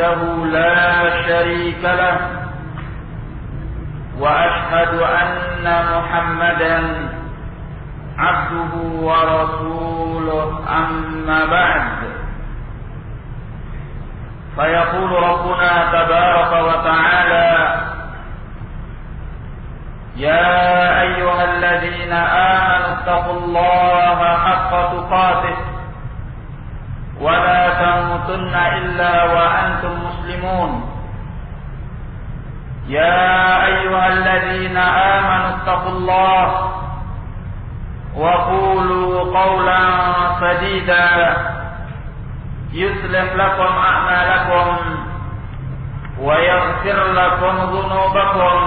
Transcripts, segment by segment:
وحده لا شريك له وأشهد أن محمدا عبده ورسوله أما بعد فيقول ربنا تبارك وتعالى يا أيها الذين آمنوا اتقوا الله حق تقاته ولا تموتن إلا وأنتم مسلمون يا أيها الذين آمنوا اتقوا الله وقولوا قولا سديدا يصلح لكم أعمالكم ويغفر لكم ذنوبكم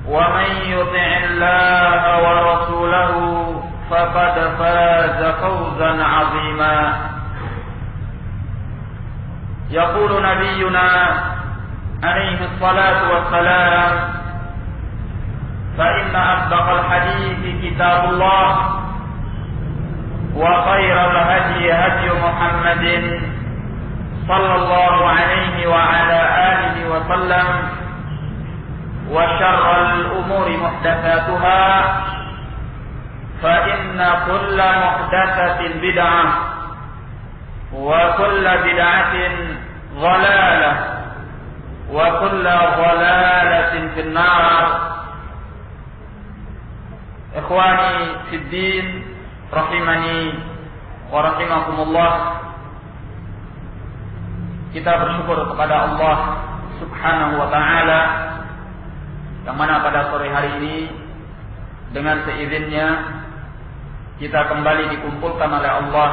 ومن يطع الله ورسوله فقد فاز فوزا عظيما يقول نبينا عليه الصلاة والسلام فإن أصدق الحديث كتاب الله وخير الهدي هدي محمد صلى الله عليه وعلى آله وسلم وشر الأمور محدثاتها فإن كل محدثة بدعة وكل بدعة ضلالة وكل ضلالة في النار. إخواني في الدين rahimani wa rahimakumullah. Kita bersyukur kepada Allah Subhanahu wa taala yang mana pada sore hari ini dengan seizinnya kita kembali dikumpulkan oleh Allah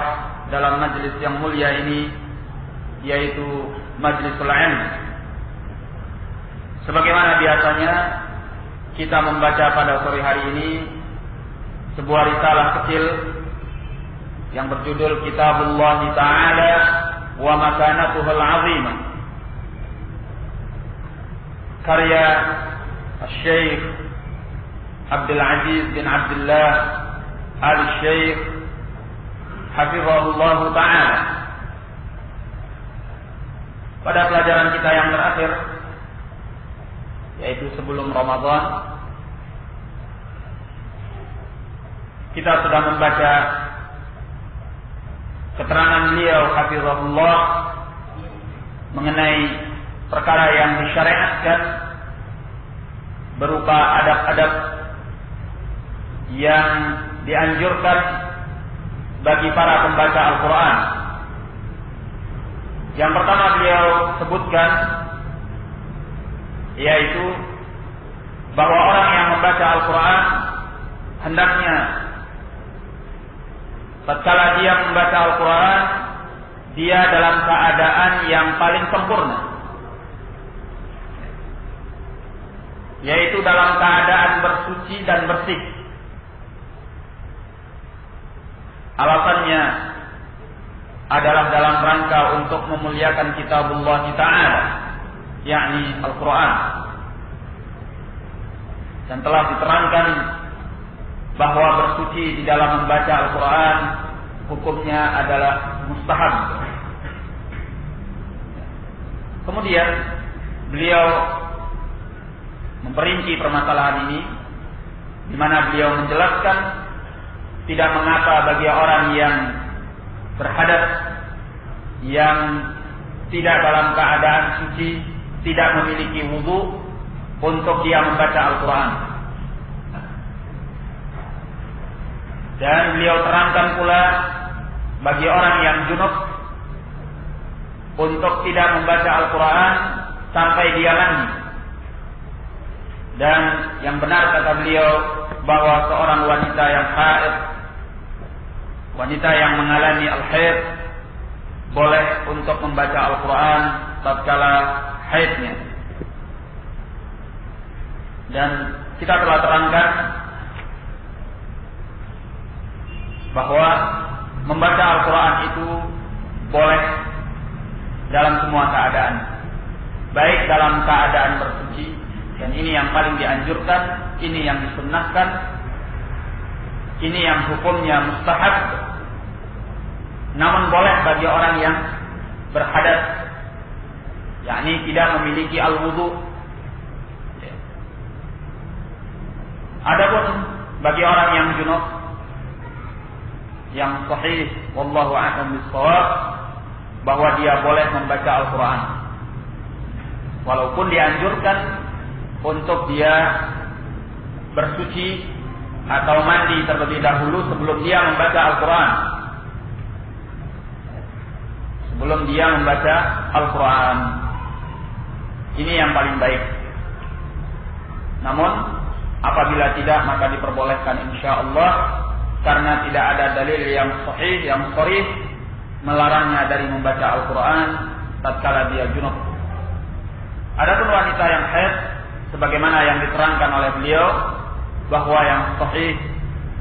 dalam majelis yang mulia ini, yaitu Majlisul Ilm. Sebagaimana biasanya kita membaca pada sore hari ini sebuah risalah kecil yang berjudul Kitabullah Ta'ala wa Makanatuhul Azimah, karya Syekh Abdul Aziz bin Abdullah Al-Syekh Hafizahullah Ta'ala. Pada pelajaran kita yang terakhir, yaitu sebelum Ramadan, kita sudah membaca keterangan beliau hafizahullah mengenai perkara yang disyariatkan berupa adab-adab yang dianjurkan bagi para pembaca Al-Quran. Yang pertama beliau sebutkan yaitu bahwa orang yang membaca Al-Quran hendaknya tatkala dia membaca Al-Quran, dia dalam keadaan yang paling sempurna, yaitu dalam keadaan bersuci dan bersih. Alasannya adalah dalam rangka untuk memuliakan Kitabullah Ta'ala, yakni Al-Quran. Dan telah diterangkan bahwa bersuci di dalam membaca Al-Quran hukumnya adalah mustahab. Kemudian beliau memperinci permasalahan ini, di mana beliau menjelaskan tidak mengapa bagi orang yang berhadas, yang tidak dalam keadaan suci, tidak memiliki wudu, untuk dia membaca Al-Quran. Dan beliau terangkan pula bagi orang yang junub untuk tidak membaca Al-Quran sampai dia mandi. Dan yang benar kata beliau bahwa seorang wanita yang haid, wanita yang mengalami al-haid, boleh untuk membaca Al-Quran tatkala haidnya. Dan kita telah terangkan bahwa membaca Al-Quran itu boleh dalam semua keadaan, baik dalam keadaan bersuci, dan ini yang paling dianjurkan, ini yang disunnahkan, ini yang hukumnya mustahab. Namun boleh bagi orang yang berhadas, yakni tidak memiliki al-wudu. Adapun bagi orang yang junub yang sahih wallahu a'lam bissawab bahwa dia boleh membaca Al-Qur'an. Walaupun dianjurkan untuk dia bersuci atau mandi terlebih dahulu sebelum dia membaca Al-Qur'an. Sebelum dia membaca Al-Qur'an. Ini yang paling baik. Namun apabila tidak maka diperbolehkan insyaallah, karena tidak ada dalil yang sahih yang sharih melarangnya dari membaca Al-Qur'an tatkala dia junub. Adapun wanita yang haid sebagaimana yang diterangkan oleh beliau bahwa yang sahih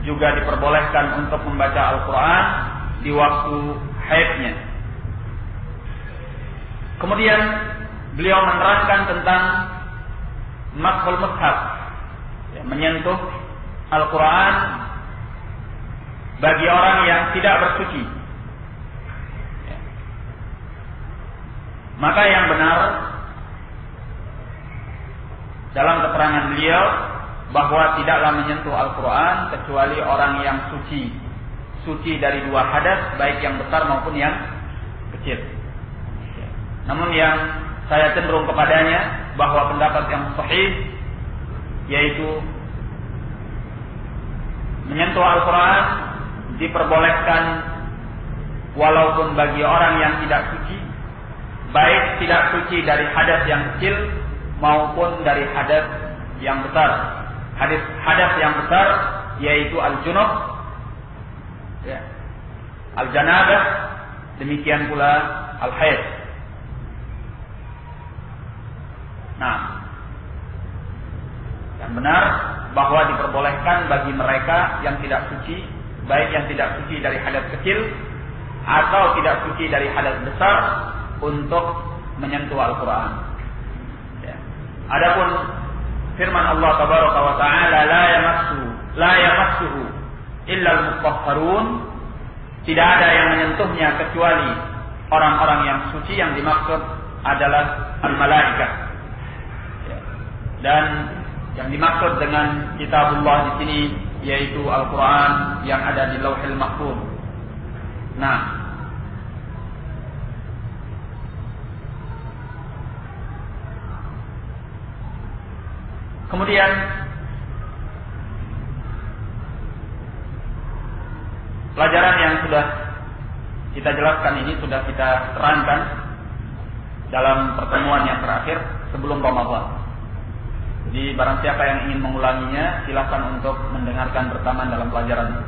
juga diperbolehkan untuk membaca Al-Qur'an di waktu haidnya. Kemudian beliau menerangkan tentang mashul mushaf, menyentuh Al-Quran bagi orang yang tidak bersuci. Maka yang benar dalam keterangan beliau bahwa tidaklah menyentuh Al-Quran kecuali orang yang suci dari dua hadas, baik yang besar maupun yang kecil. Namun yang saya cenderung kepadanya bahwa pendapat yang sahih yaitu menyentuh Al-Quran diperbolehkan walaupun bagi orang yang tidak suci, baik tidak suci dari hadas yang kecil maupun dari hadas yang besar. Hadas yang besar yaitu al-junub, al-janabah, demikian pula al-haid. Nah, yang benar bahwa diperbolehkan bagi mereka yang tidak suci, baik yang tidak suci dari hadas kecil atau tidak suci dari hadas besar, untuk menyentuh Al-Quran. Adapun firman Allah Tabaraka wa Ta'ala, la yamassuhu illa al-mutahharun, tidak ada yang menyentuhnya kecuali orang-orang yang suci. Yang dimaksud adalah al-malaikah. Dan yang dimaksud dengan kitabullah di sini yaitu Al-Quran yang ada di Lauhil Mahfuz. Nah, kemudian pelajaran yang sudah kita jelaskan ini sudah kita terangkan dalam pertemuan yang terakhir sebelum Ramadan. Jadi barang siapa yang ingin mengulanginya silakan untuk mendengarkan bersama dalam pelajaran ini.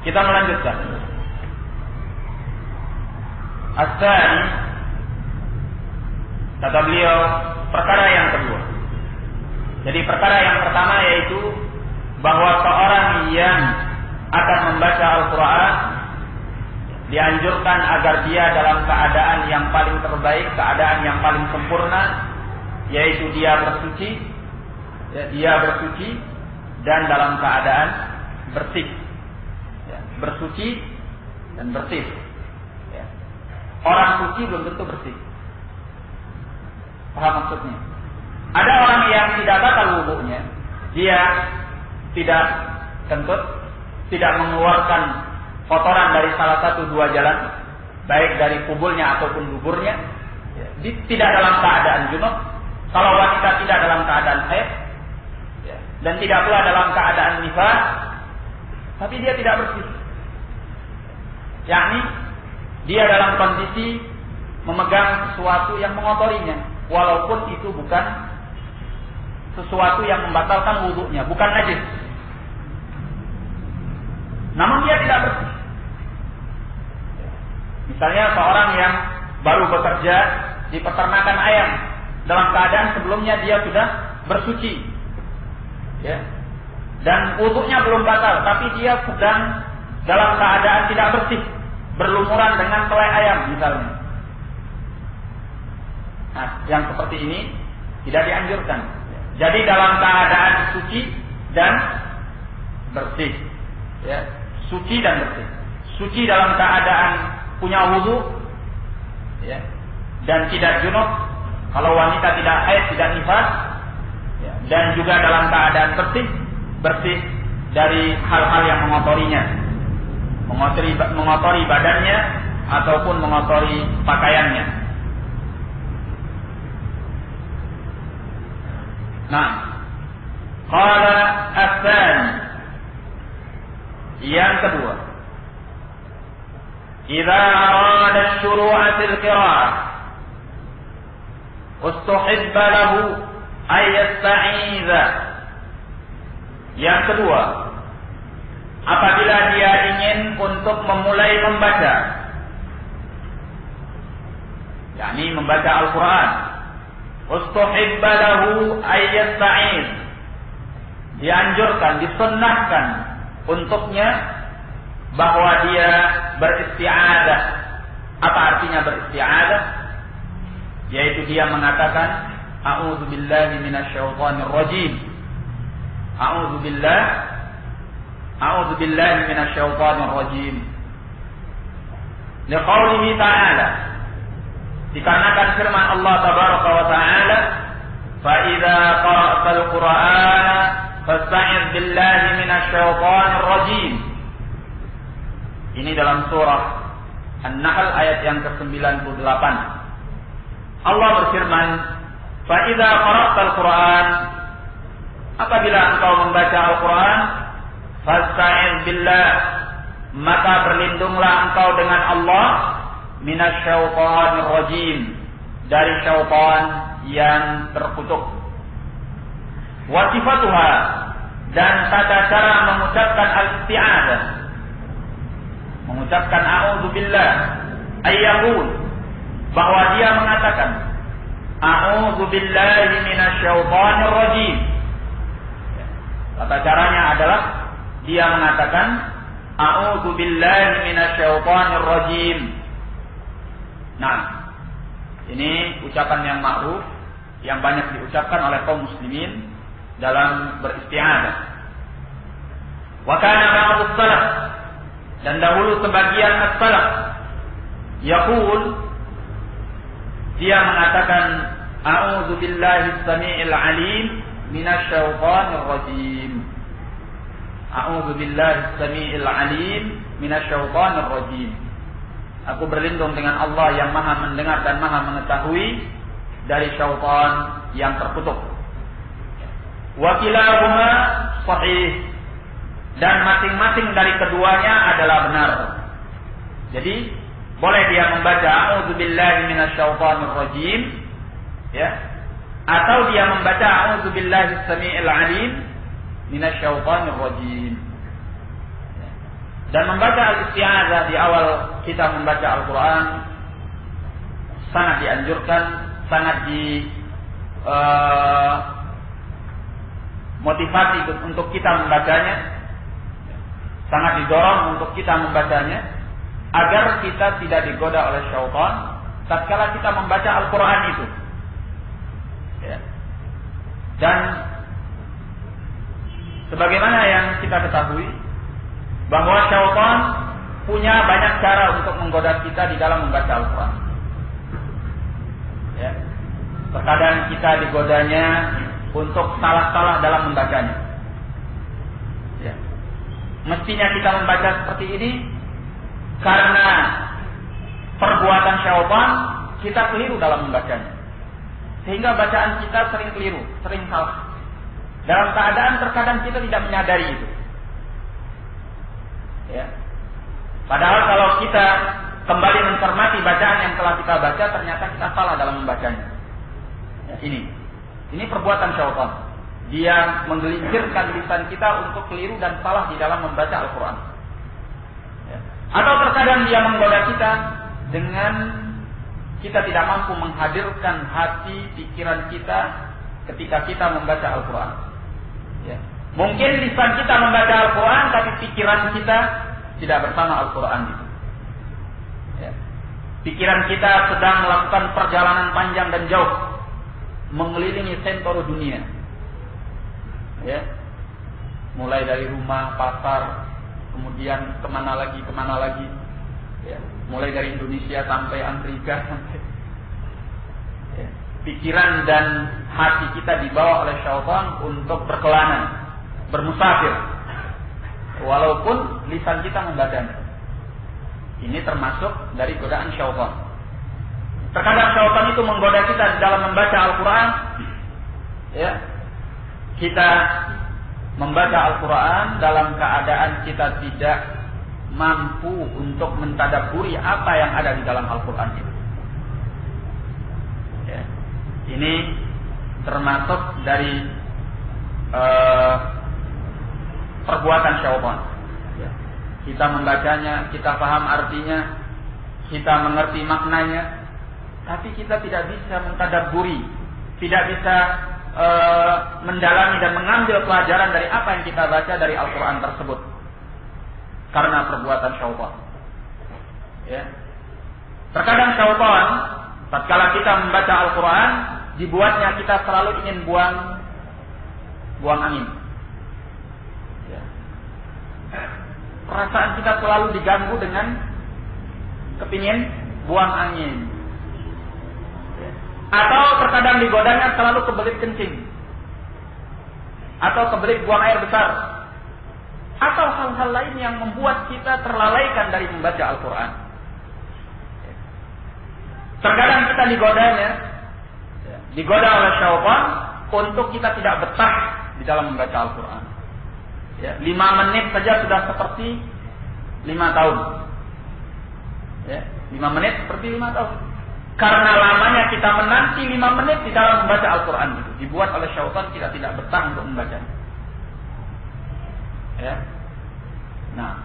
Kita melanjutkan. As-tsani, kata beliau, perkara yang kedua. Jadi perkara yang pertama yaitu bahwa seorang yang akan membaca Al-Quran dianjurkan agar dia dalam keadaan yang paling terbaik, keadaan yang paling sempurna, yaitu dia bersuci dan dalam keadaan bersih. Bersuci dan bersih. Orang suci belum tentu bersih. Paham maksudnya? Ada orang yang tidak batal wudunya, dia tidak kentut, tidak mengeluarkan kotoran dari salah satu dua jalan, baik dari kubulnya ataupun duburnya, tidak dalam keadaan junub. Kalau wanita tidak dalam keadaan haid dan tidak pula dalam keadaan nifas, tapi dia tidak bersih, yakni dia dalam kondisi memegang sesuatu yang mengotorinya, walaupun itu bukan sesuatu yang membatalkan wudunya, bukan najis, namun dia tidak bersih. Misalnya seorang yang baru bekerja di peternakan ayam, dalam keadaan sebelumnya dia sudah bersuci, dan wudunya belum batal, tapi dia sedang dalam keadaan tidak bersih, berlumuran dengan selai ayam misalnya. Nah, yang seperti ini tidak dianjurkan. Jadi dalam keadaan suci dan bersih, suci dan bersih. Suci dalam keadaan punya wudu, dan tidak junub, kalau wanita tidak haid, tidak nifas, ya, dan juga dalam keadaan bersih dari hal-hal yang mengotorinya, mengotori badannya ataupun mengotori pakaiannya. Nah, qala ats-tsani, yang kedua, idza arada asy-syuru'a fil qira'ah ustuhibba lahu ay yasta'iza. Yang kedua, apabila dia ingin untuk memulai membaca, yakni membaca Al-Quran, ustuhibba lahu ay yasta'iz, dianjurkan, disunnahkan untuknya bahwa dia beristi'adzah. Apa artinya beristi'adzah? Yaitu dia mengatakan a'udzubillahi minasyaitonir rajim, a'udzubillahi minasyaitonir rajim. Liqaulihi ta'ala, dikarenakan firman Allah tabaraka wa ta'ala, fa idza qara'tal qur'ana fasta'iz billahi minasyaitonir rajim. Ini dalam surah An-Nahl ayat yang ke-98. Allah berfirman, fa idza qara'tal qur'an, apabila engkau membaca Al-Quran, fasta'iz billah, maka berlindunglah engkau dengan Allah, minasyaitonir rajim, dari syaitan yang terkutuk. Wa sifatuha, dan tata cara mengucapkan al-isti'adzah, mengucapkan a'udzubillah, ayyaqul, bahwa dia mengatakan a'udzubillahi minasyaitonir rajim. Tata caranya adalah dia mengatakan a'udzubillahi minasyaitonir rajim. Nah, ini ucapan yang ma'ruf yang banyak diucapkan oleh kaum muslimin dalam beristi'adzah. Wa kana ba'dus salaf, dan dahulu sebagian as-salaf yaqul, dia mengatakan a'udzubillahi as-sami'il 'alim minasyaitonir rajim. A'udzubillahi as-sami'il 'alim minasyaitonir rajim. Aku berlindung dengan Allah yang Maha mendengar dan Maha mengetahui dari syaitan yang terkutuk. Wa kilahuma sahih, dan masing-masing dari keduanya adalah benar. Jadi boleh dia membaca a'udzubillahi minasyaitonir rajim, ya, atau dia membaca a'udzubillahi as-sami'il 'alim minasyaitonir rajim. Dan membaca al-isti'adzah di awal kita membaca Al-Quran sangat dianjurkan, sangat motivasi untuk kita membacanya, sangat didorong untuk kita membacanya, agar kita tidak digoda oleh syaitan tatkala kita membaca Al-Quran itu. Ya. Dan sebagaimana yang kita ketahui bahwa syaitan punya banyak cara untuk menggoda kita di dalam membaca Al-Quran. Ya. Terkadang kita digodanya untuk salah-salah dalam membacanya. Ya. Mestinya kita membaca seperti ini karena perbuatan syaitan, kita keliru dalam membacanya, sehingga bacaan kita sering keliru, sering salah. Dalam keadaan terkadang kita tidak menyadari itu. Ya. Padahal kalau kita kembali mencermati bacaan yang telah kita baca, ternyata kita salah dalam membacanya. Ya, ini perbuatan syaitan. Dia menggelincirkan lisan kita untuk keliru dan salah di dalam membaca Al-Quran. Ya. Atau terkadang dia menggoda kita dengan kita tidak mampu menghadirkan hati, pikiran kita ketika kita membaca Al-Quran. Ya. Mungkin lisan kita membaca Al-Quran, tapi pikiran kita tidak bersama Al-Quran itu. Ya. Pikiran kita sedang melakukan perjalanan panjang dan jauh, mengelilingi seluruh dunia. Ya. Mulai dari rumah, pasar, kemudian kemana lagi. Ya. Mulai dari Indonesia sampai Amerika, sampai pikiran dan hati kita dibawa oleh syaitan untuk berkelana, bermusafir, walaupun lisan kita membacanya. Ini termasuk dari godaan syaitan. Terkadang syaitan itu menggoda kita di dalam membaca Al-Quran. Ya, kita membaca Al-Quran dalam keadaan kita tidak mampu untuk mentadabburi apa yang ada di dalam Al-Quran itu. Ya. Ini termasuk dari perbuatan syaitan. Ya. Kita membacanya, kita paham artinya, kita mengerti maknanya, tapi kita tidak bisa mentadabburi, tidak bisa mendalami dan mengambil pelajaran dari apa yang kita baca dari Al-Quran tersebut, karena perbuatan syaitan. Ya. Terkadang syaitan, tatkala kita membaca Al-Quran, dibuatnya kita selalu ingin buang angin. Ya. Perasaan kita selalu diganggu dengan kepingin buang angin. Atau terkadang digodanya selalu kebelit kencing, atau kebelit buang air besar, atau hal-hal lain yang membuat kita terlalaikan dari membaca Al-Quran. Terkadang kita digoda oleh syaitan untuk kita tidak betah di dalam membaca Al-Quran. Ya, 5 menit saja sudah seperti 5 tahun. Ya, 5 menit seperti 5 tahun. Karena lamanya kita menanti 5 menit di dalam membaca Al-Quran itu, dibuat oleh syaitan kita tidak betah untuk membaca. Ya. Nah,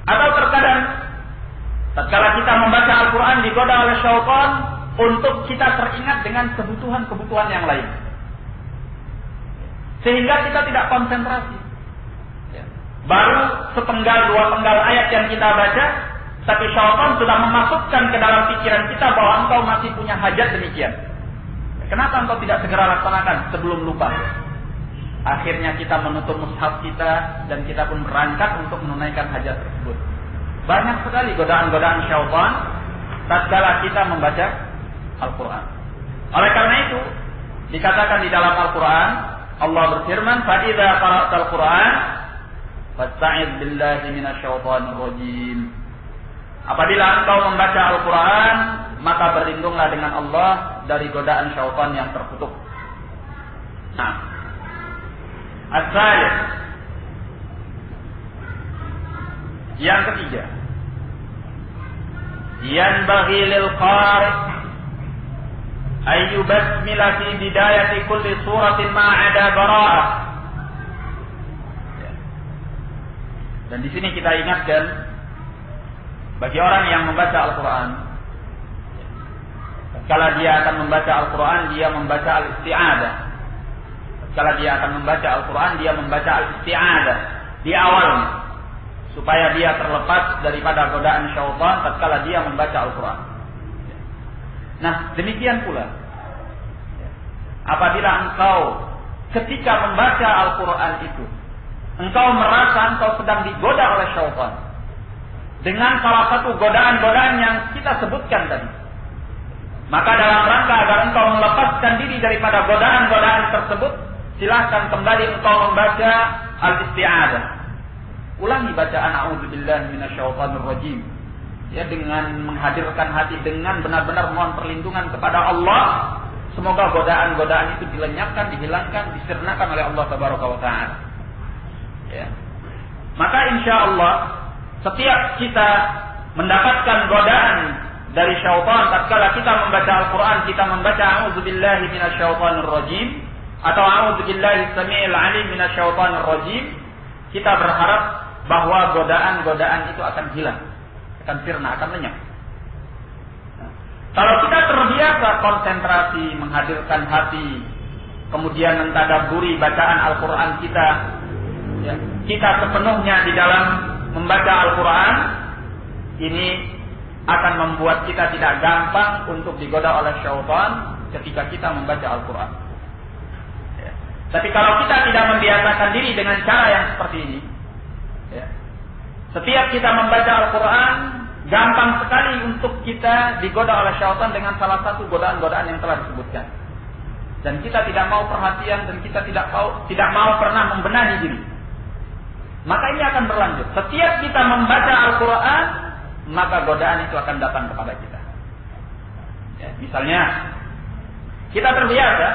atau terkadang tatkala kita membaca Al-Quran digoda oleh syaitan untuk kita teringat dengan kebutuhan-kebutuhan yang lain, sehingga kita tidak konsentrasi. Ya. Baru sepenggal 2 penggal ayat yang kita baca, tapi syaitan sudah memasukkan ke dalam pikiran kita bahwa engkau masih punya hajat demikian. Kenapa engkau tidak segera laksanakan sebelum lupa? Akhirnya kita menutup mushaf kita dan kita pun berangkat untuk menunaikan hajat tersebut. Banyak sekali godaan-godaan syaitan tatkala kita membaca Al-Quran. Oleh karena itu dikatakan di dalam Al-Quran, Allah berfirman, "Fa idza qara'tal Qur'an fasta'idz billahi minasyaitonir rajim." Apabila engkau membaca Al-Quran, maka berlindunglah dengan Allah dari godaan syaitan yang terkutuk. Nah, as-salis, yang ketiga, yanbaghi lil qari' ay yubasmila fi bidayati kulli suratin ma'ada bara'ah. Dan di sini kita ingatkan bagi orang yang membaca Al-Quran, kalau dia akan membaca Al-Quran, dia membaca Al-Isti'adah. Kalau dia akan membaca Al-Quran, dia membaca Al-Isti'adah di awalnya, supaya dia terlepas daripada godaan syaitan tatkala dia membaca Al-Quran. Nah, demikian pula apabila engkau ketika membaca Al-Quran itu, engkau merasa engkau sedang digoda oleh syaitan dengan salah satu godaan-godaan yang kita sebutkan tadi, maka dalam rangka agar engkau melepaskan diri daripada godaan-godaan tersebut, silahkan kembali engkau membaca Al-Isti'adah. Ulangi bacaan a'udzubillahi minasyaitonir rajim, ya, dengan menghadirkan hati, dengan benar-benar mohon perlindungan kepada Allah. Semoga godaan-godaan itu dilenyapkan, dihilangkan, disirnakan oleh Allah Tabaraka wa Ta'ala. Ya. Maka insya Allah setiap kita mendapatkan godaan dari syaitan tatkala kita membaca Al-Quran, kita membaca a'udzubillahi minasyaitonir rajim atau a'udzubillahi samii'il 'aliim minasyaitonir rajim, kita berharap bahwa godaan-godaan itu akan hilang, akan sirna, akan lenyap. Nah, kalau kita terbiasa konsentrasi, menghadirkan hati, kemudian mentadabburi bacaan Al-Quran kita, ya, kita sepenuhnya di dalam membaca Al-Quran, ini akan membuat kita tidak gampang untuk digoda oleh syaitan ketika kita membaca Al-Quran. Ya. Tapi kalau kita tidak membiasakan diri dengan cara yang seperti ini, ya, setiap kita membaca Al-Quran, gampang sekali untuk kita digoda oleh syaitan dengan salah satu godaan-godaan yang telah disebutkan. Dan kita tidak mau perhatian dan kita tidak mau pernah membenahi diri. Maka ini akan berlanjut. Setiap kita membaca Al-Quran, maka godaan itu akan datang kepada kita. Ya, misalnya, kita terbiasa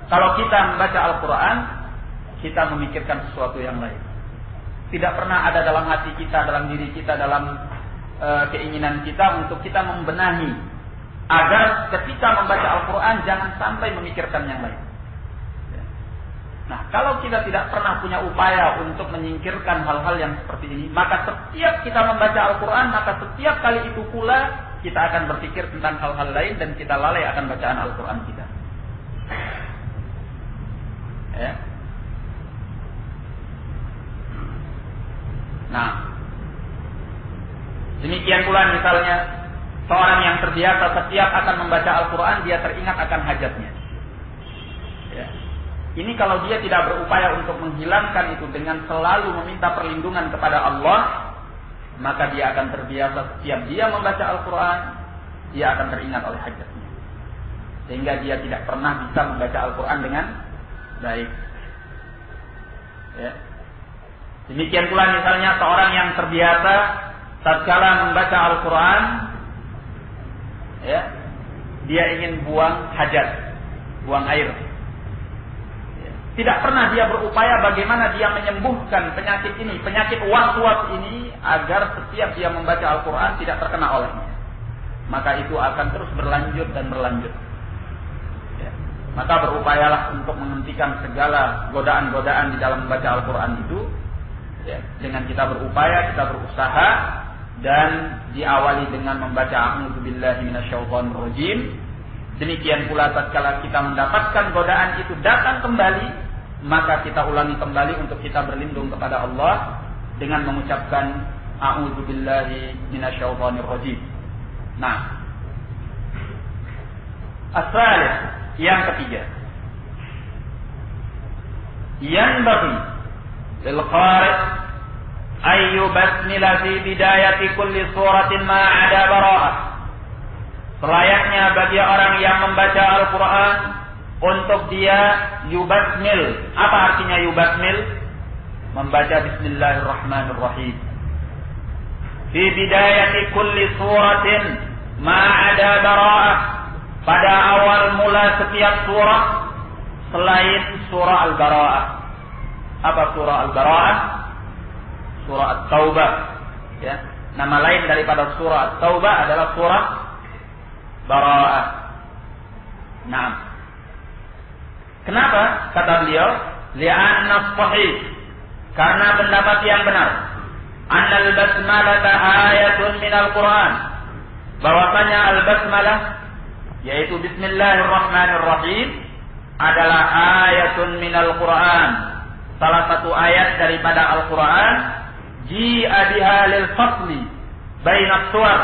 kalau kita membaca Al-Quran, kita memikirkan sesuatu yang lain. Tidak pernah ada dalam hati kita, dalam diri kita, dalam keinginan kita untuk kita membenahi agar ketika membaca Al-Quran jangan sampai memikirkan yang lain. Nah, kalau kita tidak pernah punya upaya untuk menyingkirkan hal-hal yang seperti ini, maka setiap kita membaca Al-Quran, maka setiap kali itu pula kita akan berpikir tentang hal-hal lain dan kita lalai akan bacaan Al-Quran kita. Ya. Nah, demikian pula misalnya seorang yang terbiasa setiap akan membaca Al-Quran, dia teringat akan hajatnya. Ya. Ini kalau dia tidak berupaya untuk menghilangkan itu dengan selalu meminta perlindungan kepada Allah, maka dia akan terbiasa setiap dia membaca Al-Quran, dia akan teringat oleh hajatnya. Sehingga dia tidak pernah bisa membaca Al-Quran dengan baik. Ya. Demikian pula misalnya seorang yang terbiasa tatkala membaca Al-Quran, ya, dia ingin buang hajat, buang air. Tidak pernah dia berupaya bagaimana dia menyembuhkan penyakit ini, penyakit was-was ini, agar setiap dia membaca Al-Quran tidak terkena olehnya. Maka itu akan terus berlanjut dan berlanjut. Ya. Maka berupayalah untuk menghentikan segala godaan-godaan di dalam membaca Al-Quran itu. Ya. Dengan kita berupaya, kita berusaha, dan diawali dengan membaca A'udzubillahi minasyaitonirrajim. Demikian pula tatkala kita mendapatkan godaan itu datang kembali, maka kita ulangi kembali untuk kita berlindung kepada Allah dengan mengucapkan A'udzubillahi minasyaitonirrajim. Nah, as-salis, yang ketiga, yanbaghi lil qari' ayyu basmila fi bidayati kulli suratin ma 'ada bara'ah. Selayaknya bagi orang yang membaca Al-Quran untuk dia yubasmil. Apa artinya yubasmil? Membaca Bismillahirrahmanirrahim. Fi bidayati kulli suratin ma'ada bara'ah. Pada awal mula setiap surah selain surah Al-Bara'ah. Apa surah Al-Bara'ah? Surah At-Taubah. Ya. Nama lain daripada surah At-Taubah adalah surah Bara'ah. Nah, kenapa? Kata beliau, li'anna sahih, karena pendapat yang benar, annal basmalah ayatun minal Quran, bahwasanya al-basmalah yaitu Bismillahirrahmanirrahim adalah ayatun minal Quran, salah satu ayat daripada Al-Quran, ji'a biha lil fasli bainat suwar,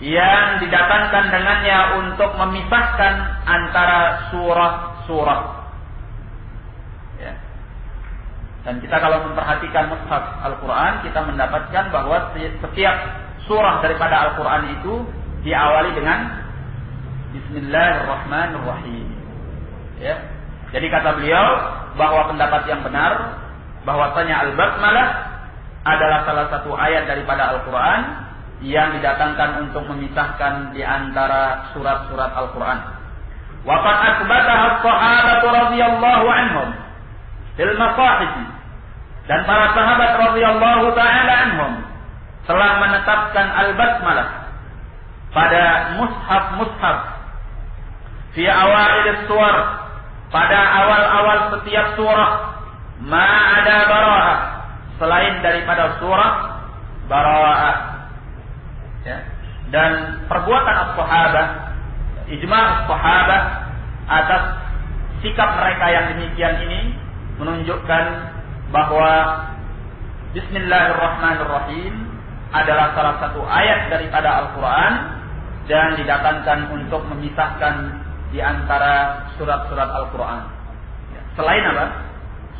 yang didatangkan dengannya untuk memisahkan antara surah-surah. Ya. Dan kita kalau memperhatikan mushaf Al-Quran, kita mendapatkan bahwa setiap surah daripada Al-Quran itu diawali dengan Bismillahirrahmanirrahim. Ya. Jadi kata beliau bahwa pendapat yang benar bahwasanya Al-Basmalah adalah salah satu ayat daripada Al-Quran yang didatangkan untuk memisahkan di antara surat-surat Al-Quran. Wa qad athbataha as-sahabatu radhiyallahu anhum fil masahif. Dan para sahabat radhiyallahu taala anhum telah menetapkan al-basmalah pada mushaf-mushaf fi awail as-suwar, pada awal-awal setiap surah, ma ada bara'ah, selain daripada surah Bara'ah. Ya. Dan perbuatan as-sahabah, ijma' as-sahabah atas sikap mereka yang demikian ini menunjukkan bahwa Bismillahirrahmanirrahim adalah salah satu ayat daripada Al-Quran dan didatangkan untuk memisahkan di antara surat-surat Al-Quran. Ya. Selain apa?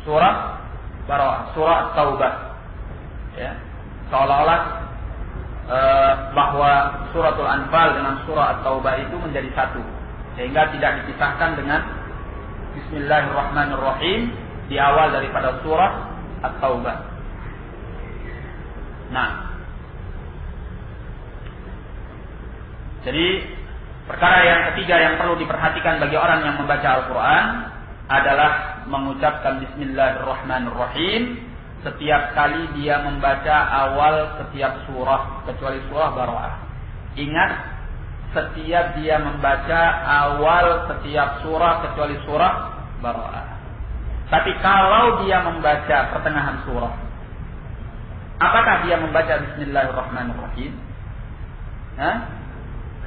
Surah Bara'ah, surah Taubah. Ya. Seolah-olah bahwa suratul Anfal dengan surah At-Taubah itu menjadi satu, sehingga tidak dipisahkan dengan Bismillahirrahmanirrahim di awal daripada surah At-Taubah. Nah, jadi perkara yang ketiga yang perlu diperhatikan bagi orang yang membaca Al-Quran adalah mengucapkan Bismillahirrahmanirrahim setiap kali dia membaca awal setiap surah, kecuali surah Bara'ah. Ingat, setiap dia membaca awal setiap surah kecuali surah Bara'ah. Tapi kalau dia membaca pertengahan surah, apakah dia membaca Bismillahirrahmanirrahim?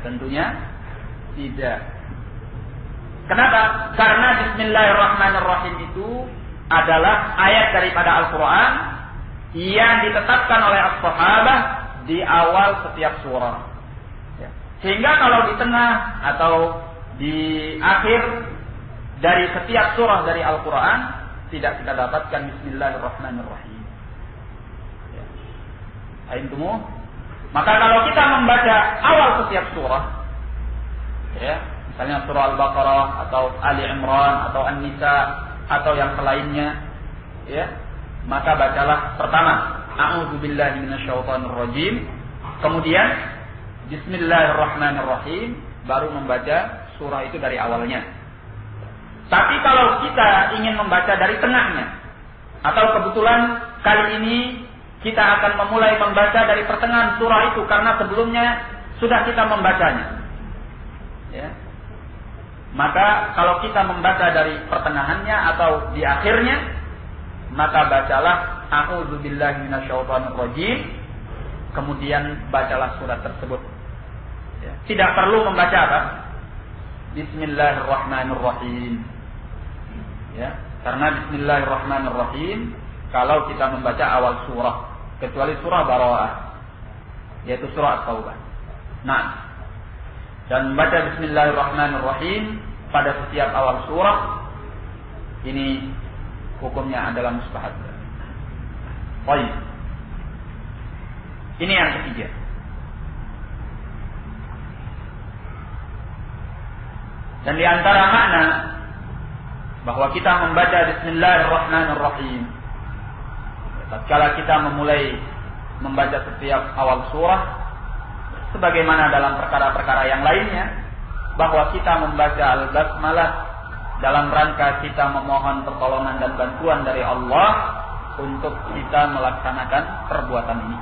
Tentunya tidak. Kenapa? Karena Bismillahirrahmanirrahim itu adalah ayat daripada Al-Quran yang ditetapkan oleh as-sahabah di awal setiap surah. Sehingga kalau di tengah atau di akhir dari setiap surah dari Al-Quran tidak kita dapatkan Bismillahirrahmanirrahim. Aintumuh? Maka kalau kita membaca awal setiap surah, misalnya surah Al-Baqarah atau Ali Imran atau An-Nisa atau yang selainnya, maka bacalah pertama A'udzubillahi minasyaitonirrajim, kemudian Bismillahirrahmanirrahim, baru membaca surah itu dari awalnya. Tapi kalau kita ingin membaca dari tengahnya, atau kebetulan kali ini kita akan memulai membaca dari pertengahan surah itu karena sebelumnya sudah kita membacanya, maka kalau kita membaca dari pertengahannya atau di akhirnya, maka bacalah A'udzubillahi minasyaitonirrajim, kemudian bacalah surat tersebut. Tidak perlu membaca apa? Bismillahirrahmanirrahim. Karena Bismillahirrahmanirrahim kalau kita membaca awal surah, kecuali surah Bara'ah, yaitu surah At-Taubah. Nah, dan membaca Bismillahirrahmanirrahim pada setiap awal surah ini hukumnya adalah mustahab. Baik. Ini yang ketiga. Dan di antara makna bahwa kita membaca Bismillahirrahmanirrahim tatkala kita memulai membaca setiap awal surah, sebagaimana dalam perkara-perkara yang lainnya, bahwa kita membaca Al-Basmalah dalam rangka kita memohon pertolongan dan bantuan dari Allah untuk kita melaksanakan perbuatan ini.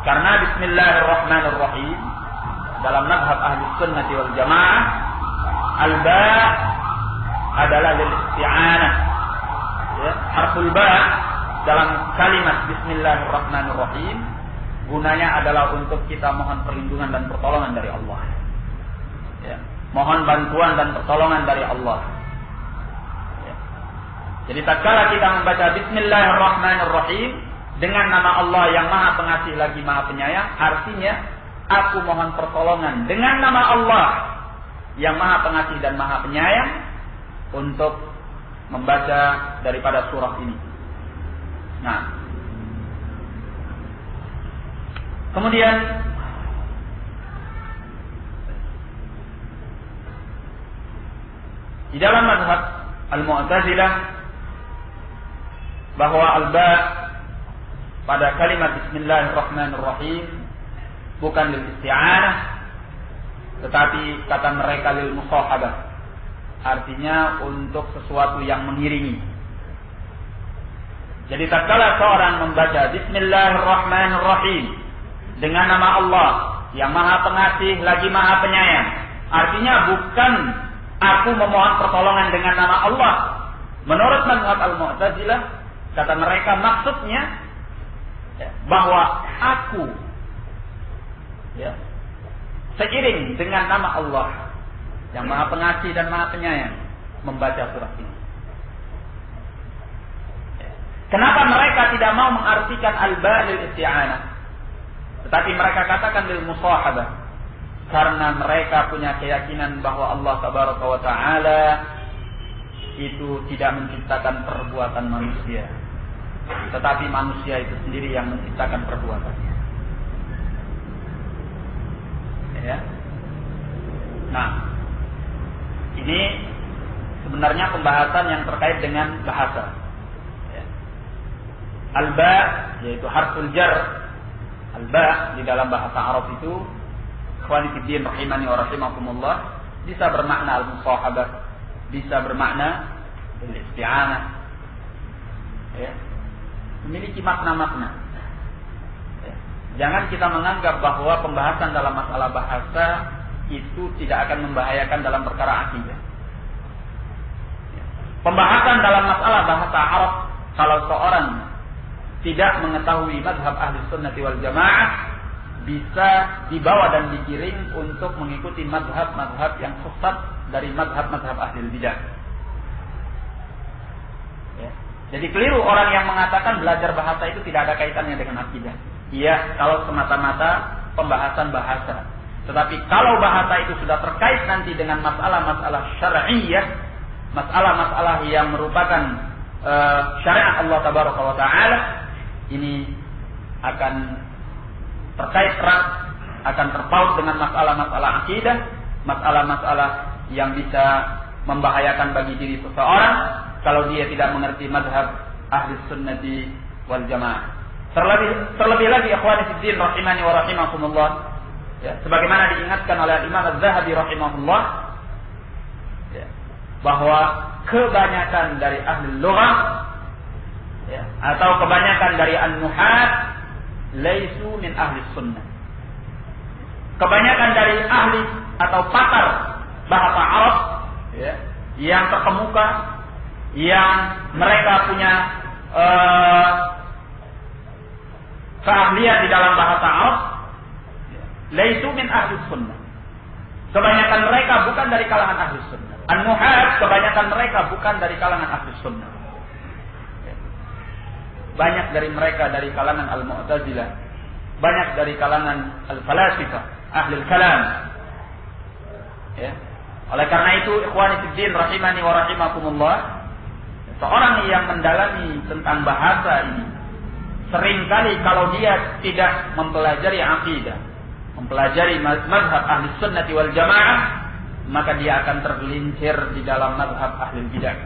Karena Bismillahirrahmanirrahim dalam mazhab Ahli Sunnah wal Jamaah, al-ba adalah lil isti'anah. Harful ba dalam kalimat Bismillahirrahmanirrahim gunanya adalah untuk kita mohon perlindungan dan pertolongan dari Allah. Mohon bantuan dan pertolongan dari Allah. Jadi tatkala kita membaca Bismillahirrahmanirrahim dengan nama Allah yang Maha Pengasih lagi Maha Penyayang, artinya aku mohon pertolongan dengan nama Allah yang Maha Pengasih dan Maha Penyayang untuk membaca daripada surah ini. Nah, kemudian di dalam mazhab Al-Mu'tazilah bahwa al-ba pada kalimat Bismillahirrahmanirrahim bukan lil isti'anah, tetapi kata mereka lil musahabah, artinya untuk sesuatu yang mengiringi. Jadi tatkala seorang membaca Bismillahirrahmanirrahim dengan nama Allah yang Maha Pengasih lagi Maha Penyayang, artinya bukan aku memohon pertolongan dengan nama Allah. Menurut mazhab Al-Mu'tazilah, kata mereka maksudnya bahwa aku seiring dengan nama Allah yang Maha Pengasih dan Maha Penyayang membaca surat ini. Kenapa mereka tidak mau mengartikan al-ba lil isti'anah, tetapi mereka katakan lil musahabah? Karena mereka punya keyakinan bahwa Allah Tabaraka wa Ta'ala itu tidak menciptakan perbuatan manusia, tetapi manusia itu sendiri yang menciptakan perbuatannya. Ya. Nah, ini sebenarnya pembahasan yang terkait dengan bahasa. Ya. Al-ba, yaitu harful jar. Al-ba di dalam bahasa Arab itu, ikhwani fiddin rahimani wa rahimakumullah, bisa bermakna al-musahabah, bisa bermakna al-isti'anah. Ya. Memiliki makna-makna. Ya. Jangan kita menganggap bahwa pembahasan dalam masalah bahasa itu tidak akan membahayakan dalam perkara akidah. Ya. Pembahasan dalam masalah bahasa Arab, kalau seorang tidak mengetahui mazhab ahli sunnati wal jamaah, bisa dibawa dan digiring untuk mengikuti mazhab-mazhab yang sesat dari mazhab-mazhab ahli bidah. Ya. Jadi keliru orang yang mengatakan belajar bahasa itu tidak ada kaitannya dengan akidah. Iya, kalau semata-mata pembahasan bahasa. Tetapi kalau bahasa itu sudah terkait nanti dengan masalah-masalah syar'iyyah, masalah-masalah yang merupakan syariat Allah Tabaraka wa Ta'ala, ini akan terkait erat, akan terpaut dengan masalah-masalah akidah, masalah-masalah yang bisa membahayakan bagi diri seseorang kalau dia tidak mengerti mazhab ahli sunnati wal jamaah. Terlebih lagi ikhwani fiddin rahimani wa rahimakumullah, ya, sebagaimana diingatkan oleh Imam Az-Zahabi rahimahullah, ya, bahwa kebanyakan dari ahli lughah, ya, atau kebanyakan dari an-nuhat laisu min ahli sunnah. Kebanyakan dari ahli atau pakar bahasa Arab, ya, yang terkemuka, yang mereka punya keahlian di dalam bahasa Arab, laisu min ahli sunnah. Kebanyakan mereka bukan dari kalangan ahli sunnah. An-nuhat, kebanyakan mereka bukan dari kalangan ahli sunnah. Banyak dari mereka dari kalangan al-mu'tazilah, banyak dari kalangan al-falasifah, ahli kalam. Ya. Oleh karena itu, ikhwani fiddin rahimani wa rahimakumullah, seorang yang mendalami tentang bahasa ini, seringkali kalau dia tidak mempelajari akidah, mempelajari mazhab ahli sunnati wal jamaah, maka dia akan tergelincir di dalam mazhab ahli bidah.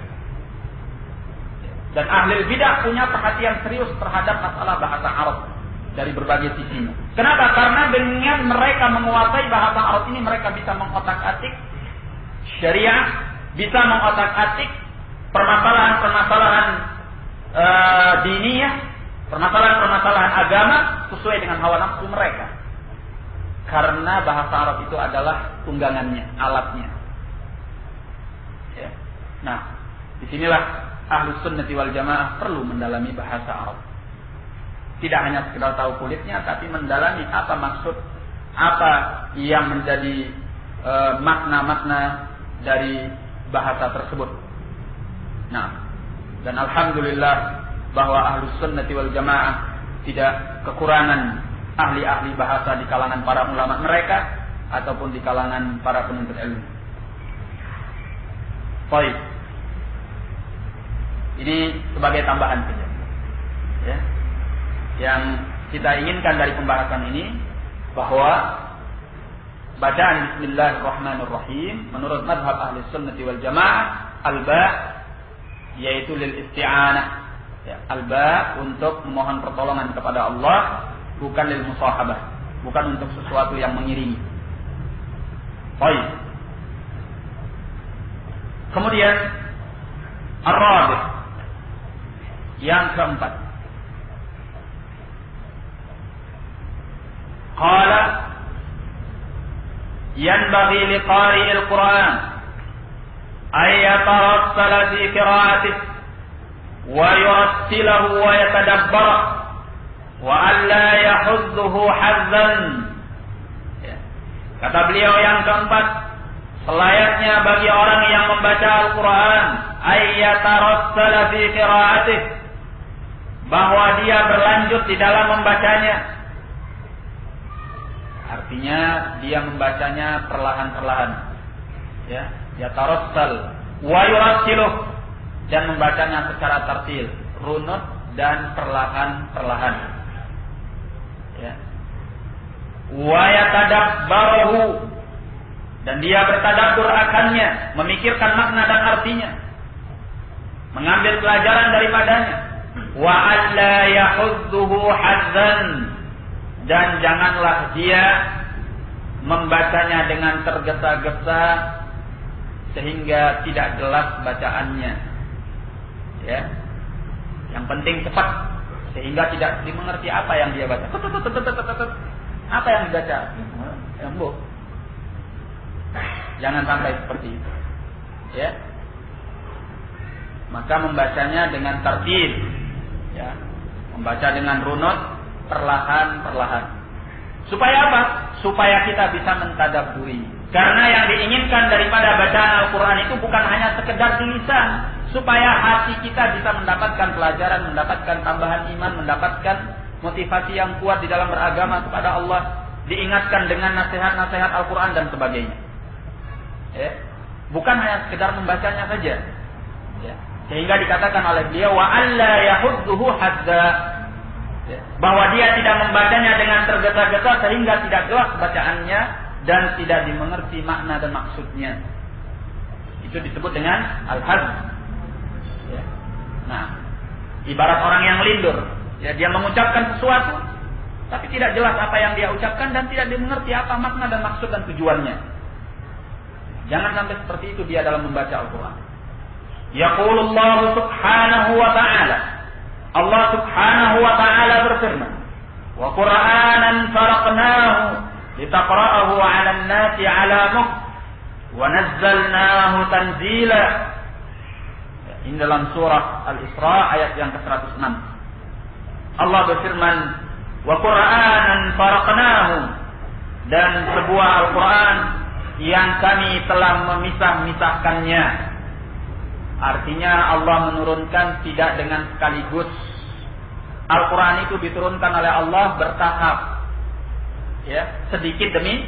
Dan ahli bidah punya perhatian serius terhadap masalah bahasa Arab dari berbagai sisi. Kenapa? Karena dengan mereka menguasai bahasa Arab ini, mereka bisa mengotak-atik syariah, bisa mengotak-atik permasalahan-permasalahan diniyah, permasalahan-permasalahan agama sesuai dengan hawa nafsu mereka. Karena bahasa Arab itu adalah tunggangannya, alatnya. Ya. Nah, disinilah Ahlus Sunnati wal Jamaah perlu mendalami bahasa Arab. Tidak hanya sekedar tahu kulitnya, tapi mendalami apa maksud, apa yang menjadi makna-makna dari bahasa tersebut. Nah, dan alhamdulillah bahwa Ahlus Sunnati wal Jamaah tidak kekurangan ahli-ahli bahasa di kalangan para ulama mereka ataupun di kalangan para penuntut ilmu. Baik. Ini sebagai tambahan saja, ya. Yang kita inginkan dari pembahasan ini bahwa bacaan Bismillahirrahmanirrahim menurut mazhab ahli sunnati wal jamaah, al-ba yaitu lil isti'anah, ya, al-ba untuk memohon pertolongan kepada Allah, bukan lil musahabah, bukan untuk sesuatu yang mengiringi. Baik. Kemudian ar-rabi', yang keempat, qala yanbaghi liqari'il Qur'an ay yatarassala fi qira'atihi wa yurattilahu wa yatadabbara wa an la yahudduhu hazzan. Kata beliau yang keempat, selayaknya bagi orang yang membaca Al-Quran ay yatarassala fi qira'atihi, bahwa dia berlanjut di dalam membacanya. Artinya dia membacanya perlahan-perlahan, ya, yatarassal wa yurattiluh, dan membacanya secara tartil, runut dan perlahan-perlahan, ya. wa yatadabbarahu, dan dia bertadabbur akannya, memikirkan makna dan artinya, mengambil pelajaran daripadanya. Wa alla yahudduhu hazzan, dan janganlah dia membacanya dengan tergesa-gesa sehingga tidak jelas bacaannya. Ya. Yang penting cepat sehingga tidak dimengerti apa yang dia baca. Apa yang dibaca? Embuk. Jangan sampai seperti itu. Ya. Maka membacanya dengan tartil, ya. Membaca dengan runut, perlahan-perlahan. Supaya apa? Supaya kita bisa mentadabburi. Karena yang diinginkan daripada bacaan Al-Quran itu bukan hanya sekedar di lisan, supaya hati kita bisa mendapatkan pelajaran, mendapatkan tambahan iman, mendapatkan motivasi yang kuat di dalam beragama kepada Allah, diingatkan dengan nasihat-nasihat Al-Quran dan sebagainya. Ya. Bukan hanya sekedar membacanya saja. Ya. Sehingga dikatakan oleh beliau wa alla yahudduhu hadza, ya. Bahwa dia tidak membacanya dengan tergesa-gesa sehingga tidak jelas bacaannya dan tidak dimengerti makna dan maksudnya. Itu disebut dengan al-hazz. Ya. Nah, ibarat orang yang lindur, ya, dia mengucapkan sesuatu tapi tidak jelas apa yang dia ucapkan dan tidak dimengerti apa makna dan maksud dan tujuannya. Jangan sampai seperti itu dia dalam membaca Al-Quran. Yaqulullahu subhanahu wa ta'ala, Allah subhanahu wa ta'ala berfirman, wa Qur'anan faraqnahu litaqra'ahu 'alan nasi 'ala mukth wa nazzalnahu tanzila. Ini dalam surah Al-Isra ayat yang ke-106. Allah berfirman, wa Qur'anan faraqnahu, dan sebuah Al-Quran yang kami telah memisah-misahkannya. Artinya Allah menurunkan tidak dengan sekaligus. Al-Quran itu diturunkan oleh Allah bertahap, ya, sedikit demi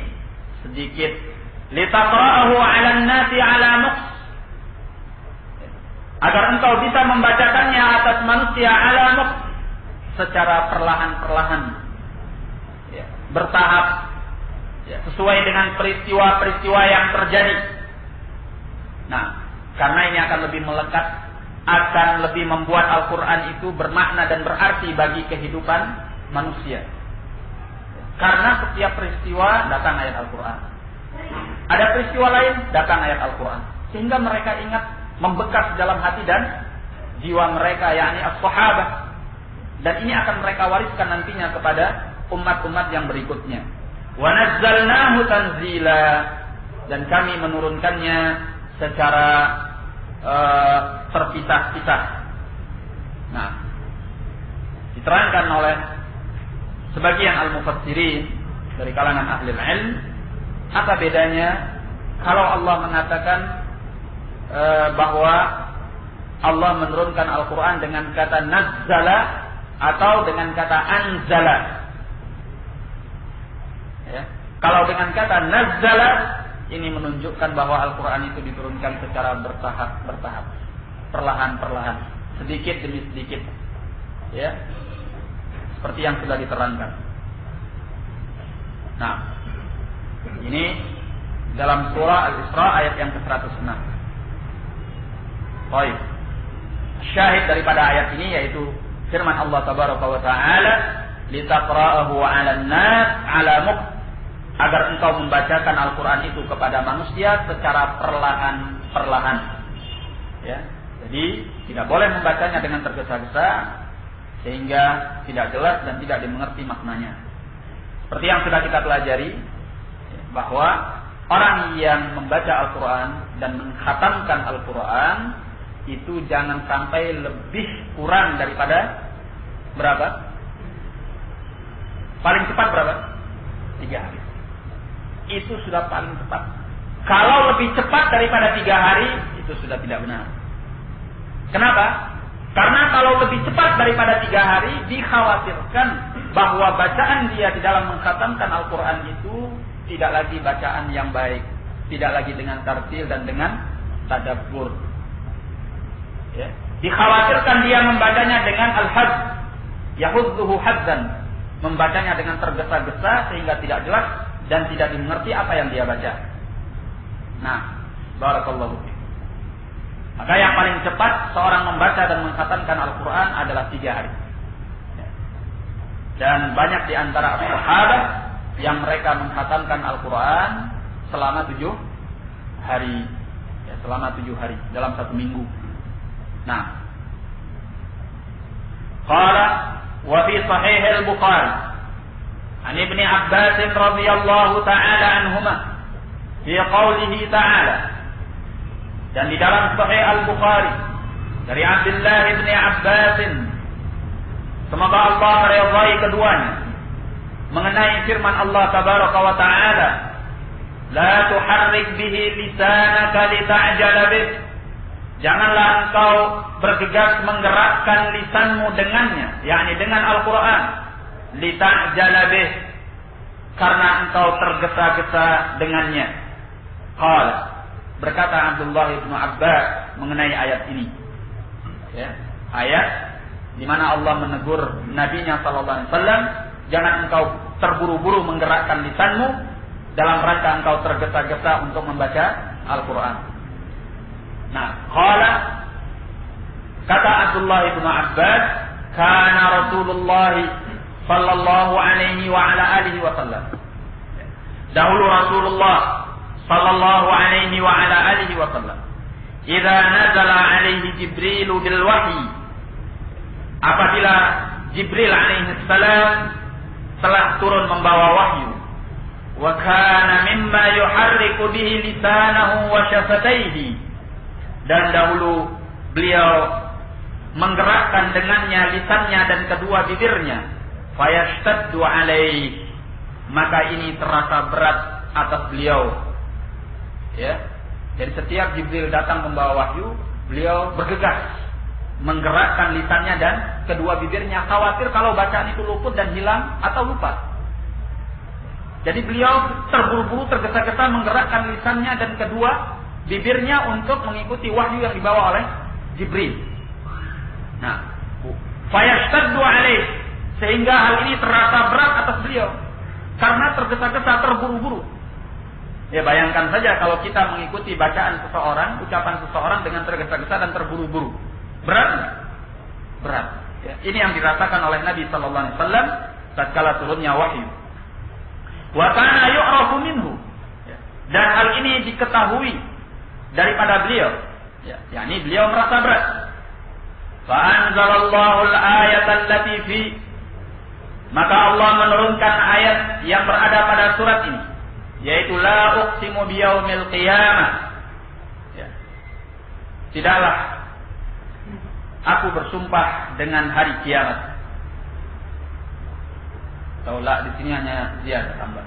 sedikit. Litaqra'ahu 'alan nasi 'ala mukth, agar engkau bisa membacakannya atas manusia 'ala mukth, secara perlahan-perlahan, ya, bertahap, ya, sesuai dengan peristiwa-peristiwa yang terjadi. Nah, karena ini akan lebih melekat, akan lebih membuat Al-Quran itu bermakna dan berarti bagi kehidupan manusia. Karena setiap peristiwa datang ayat Al-Quran. Ada peristiwa lain, datang ayat Al-Quran. Sehingga mereka ingat, membekas dalam hati dan jiwa mereka, yakni as-sahabah. Dan ini akan mereka wariskan nantinya kepada umat-umat yang berikutnya. Wa nazzalnahu tanzila, dan kami menurunkannya secara terpisah-pisah. Nah, diterangkan oleh sebagian al-mufassirin dari kalangan ahli ilm, apa bedanya kalau Allah mengatakan bahwa Allah menurunkan Al-Quran dengan kata nazzala atau dengan kata anzala. Ya. Kalau dengan kata nazzala, ini menunjukkan bahwa Al-Quran itu diturunkan secara bertahap, perlahan-perlahan, sedikit demi sedikit, ya, seperti yang sudah diterangkan. Nah, ini dalam surah Al-Isra ayat yang ke-106. Baik, syahid daripada ayat ini yaitu firman Allah Tabaraka wa Ta'ala, litaqra'ahu 'alan nas 'ala mukth, agar engkau membacakan Al-Quran itu kepada manusia secara perlahan-perlahan. Ya, jadi tidak boleh membacanya dengan tergesa-gesa sehingga tidak jelas dan tidak dimengerti maknanya. Seperti yang sudah kita pelajari, bahwa orang yang membaca Al-Quran dan mengkhatamkan Al-Quran itu jangan sampai lebih kurang daripada berapa? Paling cepat berapa? 3 hari. Itu sudah paling cepat. Kalau lebih cepat daripada 3 hari, itu sudah tidak benar. Kenapa? Karena kalau lebih cepat daripada 3 hari, dikhawatirkan bahwa bacaan dia di dalam mengkhatamkan Al-Quran itu tidak lagi bacaan yang baik, tidak lagi dengan tartil dan dengan tadabbur. Ya. Dikhawatirkan dia membacanya dengan al-hadz, yahudzuhu hadzan, membacanya dengan tergesa-gesa sehingga tidak jelas dan tidak dimengerti apa yang dia baca. Nah, barakallahu fiik. Maka yang paling cepat seorang membaca dan mengkhatamkan Al-Quran adalah 3 hari. Dan banyak di antara sahabat yang mereka mengkhatamkan Al-Quran selama 7 hari. Ya, selama 7 hari dalam 1 minggu. Nah, qala wa fi sahih al-Bukhari an Ibnu Abbas radhiyallahu ta'ala anhuma fi qawlihi ta'ala, dan di dalam Sahih Al-Bukhari dari Abdullah bin Abbas, semoga Allah meridai keduanya, mengenai firman Allah tabaraka wa ta'ala, la tuharrik bihi lisanaka lita'jala bih, janganlah engkau bergegas menggerakkan lisanmu dengannya, yakni dengan Al-Quran, lita'jala bih, karena engkau tergesa-gesa dengannya. Qala, berkata Abdullah bin Abbas mengenai ayat ini, ya, ayat di mana Allah menegur nabinya sallallahu alaihi wasallam, jangan engkau terburu-buru menggerakkan lisanmu dalam rangka engkau tergesa-gesa untuk membaca Al-Quran. Nah, qala, kata Abdullah bin Abbas, kana Rasulullah sallallahu alaihi wa ala alihi wasallam, dahulu Rasulullah sallallahu alaihi wa ala alihi wa sallam, idza nazala alaihi Jibril bil wahyi, apabila Jibril alaihi salam telah turun membawa wahyu, wa kana mimma yuharriku bihi lisanahu wa syafataihi, dan dahulu beliau menggerakkan dengannya lisannya dan kedua bibirnya, fayashtaddu alaihi, maka ini terasa berat atas beliau. Ya, jadi setiap Jibril datang membawa wahyu, beliau bergegas menggerakkan lisannya dan kedua bibirnya, khawatir kalau bacaan itu luput dan hilang atau lupa. Jadi beliau terburu-buru, tergesa-gesa menggerakkan lisannya dan kedua bibirnya untuk mengikuti wahyu yang dibawa oleh Jibril. Nah, fayashtaddu alaih, sehingga hal ini terasa berat atas beliau karena tergesa-gesa, terburu-buru. Ya, bayangkan saja kalau kita mengikuti bacaan seseorang, ucapan seseorang dengan tergesa-gesa dan terburu-buru. Berat enggak? Berat. Ya, ini yang dirasakan oleh Nabi sallallahu alaihi wasallam tatkala turunnya wahyu. Wa kana yu'rafu minhu. Ya, dan hal ini diketahui daripada beliau. Ya, yakni beliau merasa berat. Fa anzalallahu al-ayata allati fi, maka Allah menurunkan ayat yang berada pada surat ini, yaitu la uqsimu biyaumil qiyamah. Ya. Tidaklah aku bersumpah dengan hari kiamat. Atau la di sini hanya ziyadah tambah.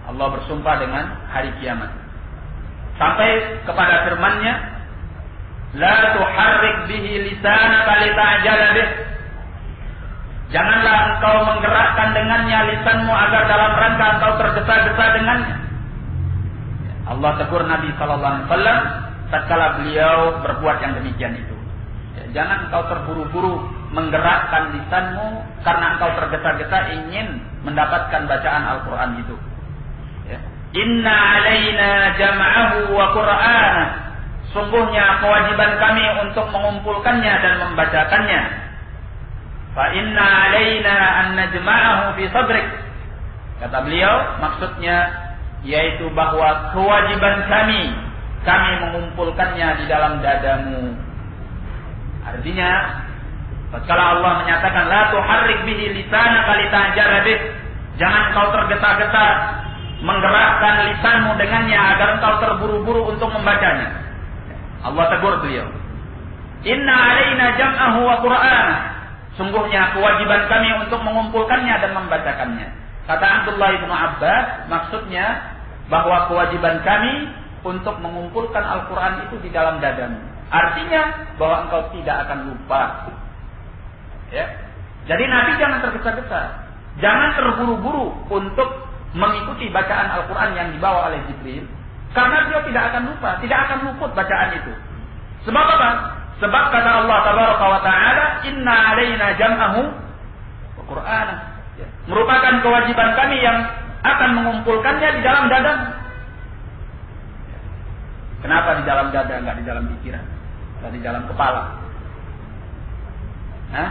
Allah bersumpah dengan hari kiamat. Sampai kepada firman-Nya, la tuharrik bihi lisanaka lita'jala bih, janganlah engkau menggerakkan dengannya lisanmu agar dalam rangka engkau tergesa-gesa dengannya. Allah tegur Nabi sallallahu alaihi wasallam tatkala beliau berbuat yang demikian itu. Ya, jangan engkau terburu-buru menggerakkan lisanmu karena engkau tergesa-gesa ingin mendapatkan bacaan Al-Qur'an itu. Ya. Inna alaina jam'ahu wa qur'ana, sungguhnya kewajiban kami untuk mengumpulkannya dan membacakannya. Fa inna alaina an najma'ahu fi sadrik, kata beliau, maksudnya yaitu bahwa kewajiban kami mengumpulkannya di dalam dadamu. Artinya tatkala Allah menyatakan la tuharrik bihi lisanaka lita'jala bih, jangan kau tergesa-gesa menggerakkan lisanmu dengannya agar engkau terburu-buru untuk membacanya. Allah tegur beliau, inna alaina jam'ahu wa qur'ana, sungguhnya kewajiban kami untuk mengumpulkannya dan membacakannya. Kata Abdullah bin Abbas, maksudnya bahwa kewajiban kami untuk mengumpulkan Al-Quran itu di dalam dadamu. Artinya bahwa engkau tidak akan lupa. Ya. Jadi Nabi jangan tergesa-gesa, jangan terburu-buru untuk mengikuti bacaan Al-Quran yang dibawa oleh Jibril, karena beliau tidak akan lupa, tidak akan luput bacaan itu. Sebab apa? Sebab kata Allah tabaraka wa ta'ala, inna alaina jam'ahu Al-Quran. Ya. Merupakan kewajiban kami yang akan mengumpulkannya di dalam dada. Kenapa di dalam dada, enggak di dalam pikiran, enggak di dalam kepala? Hah?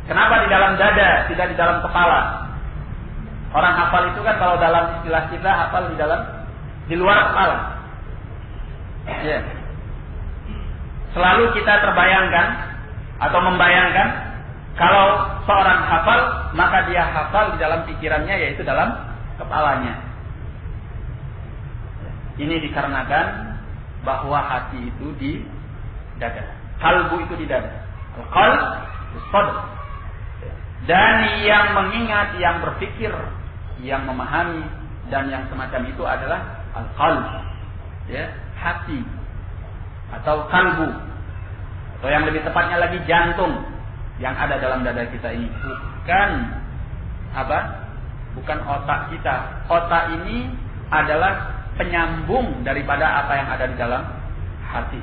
Kenapa di dalam dada, tidak di dalam kepala? Orang hafal itu kan kalau dalam istilah kita hafal di luar kepala. Ya. Selalu kita terbayangkan atau membayangkan kalau seorang hafal, maka dia hafal di dalam pikirannya, yaitu dalam kepalanya. Ini dikarenakan bahwa hati itu di dada, kalbu itu di dada, al-qalb bis-sadr. Dan yang mengingat, yang berpikir, yang memahami dan yang semacam itu adalah al-qalb, ya, hati atau kalbu, atau yang lebih tepatnya lagi jantung yang ada dalam dada kita ini. Bukan apa? Bukan otak kita. Otak ini adalah penyambung daripada apa yang ada di dalam hati.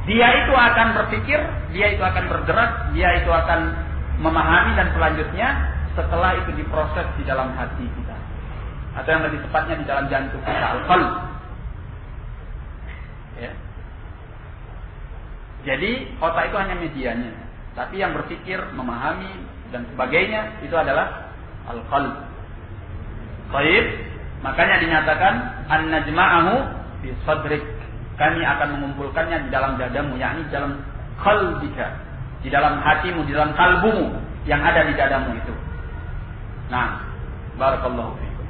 Dia itu akan berpikir, dia itu akan bergerak, dia itu akan memahami, dan selanjutnya setelah itu diproses di dalam hati kita, atau yang lebih tepatnya di dalam jantung kita, al-qalb. Ya. Jadi otak itu hanya medianya, tapi yang berpikir, memahami dan sebagainya itu adalah al-qalb. Baik, makanya dinyatakan an-najma'ahu fi sadrik. Kami akan mengumpulkannya di dalam dadamu, yakni di dalam qalbika, di dalam hatimu, di dalam kalbumu yang ada di dadamu itu. Nah, barakallahu fiikum.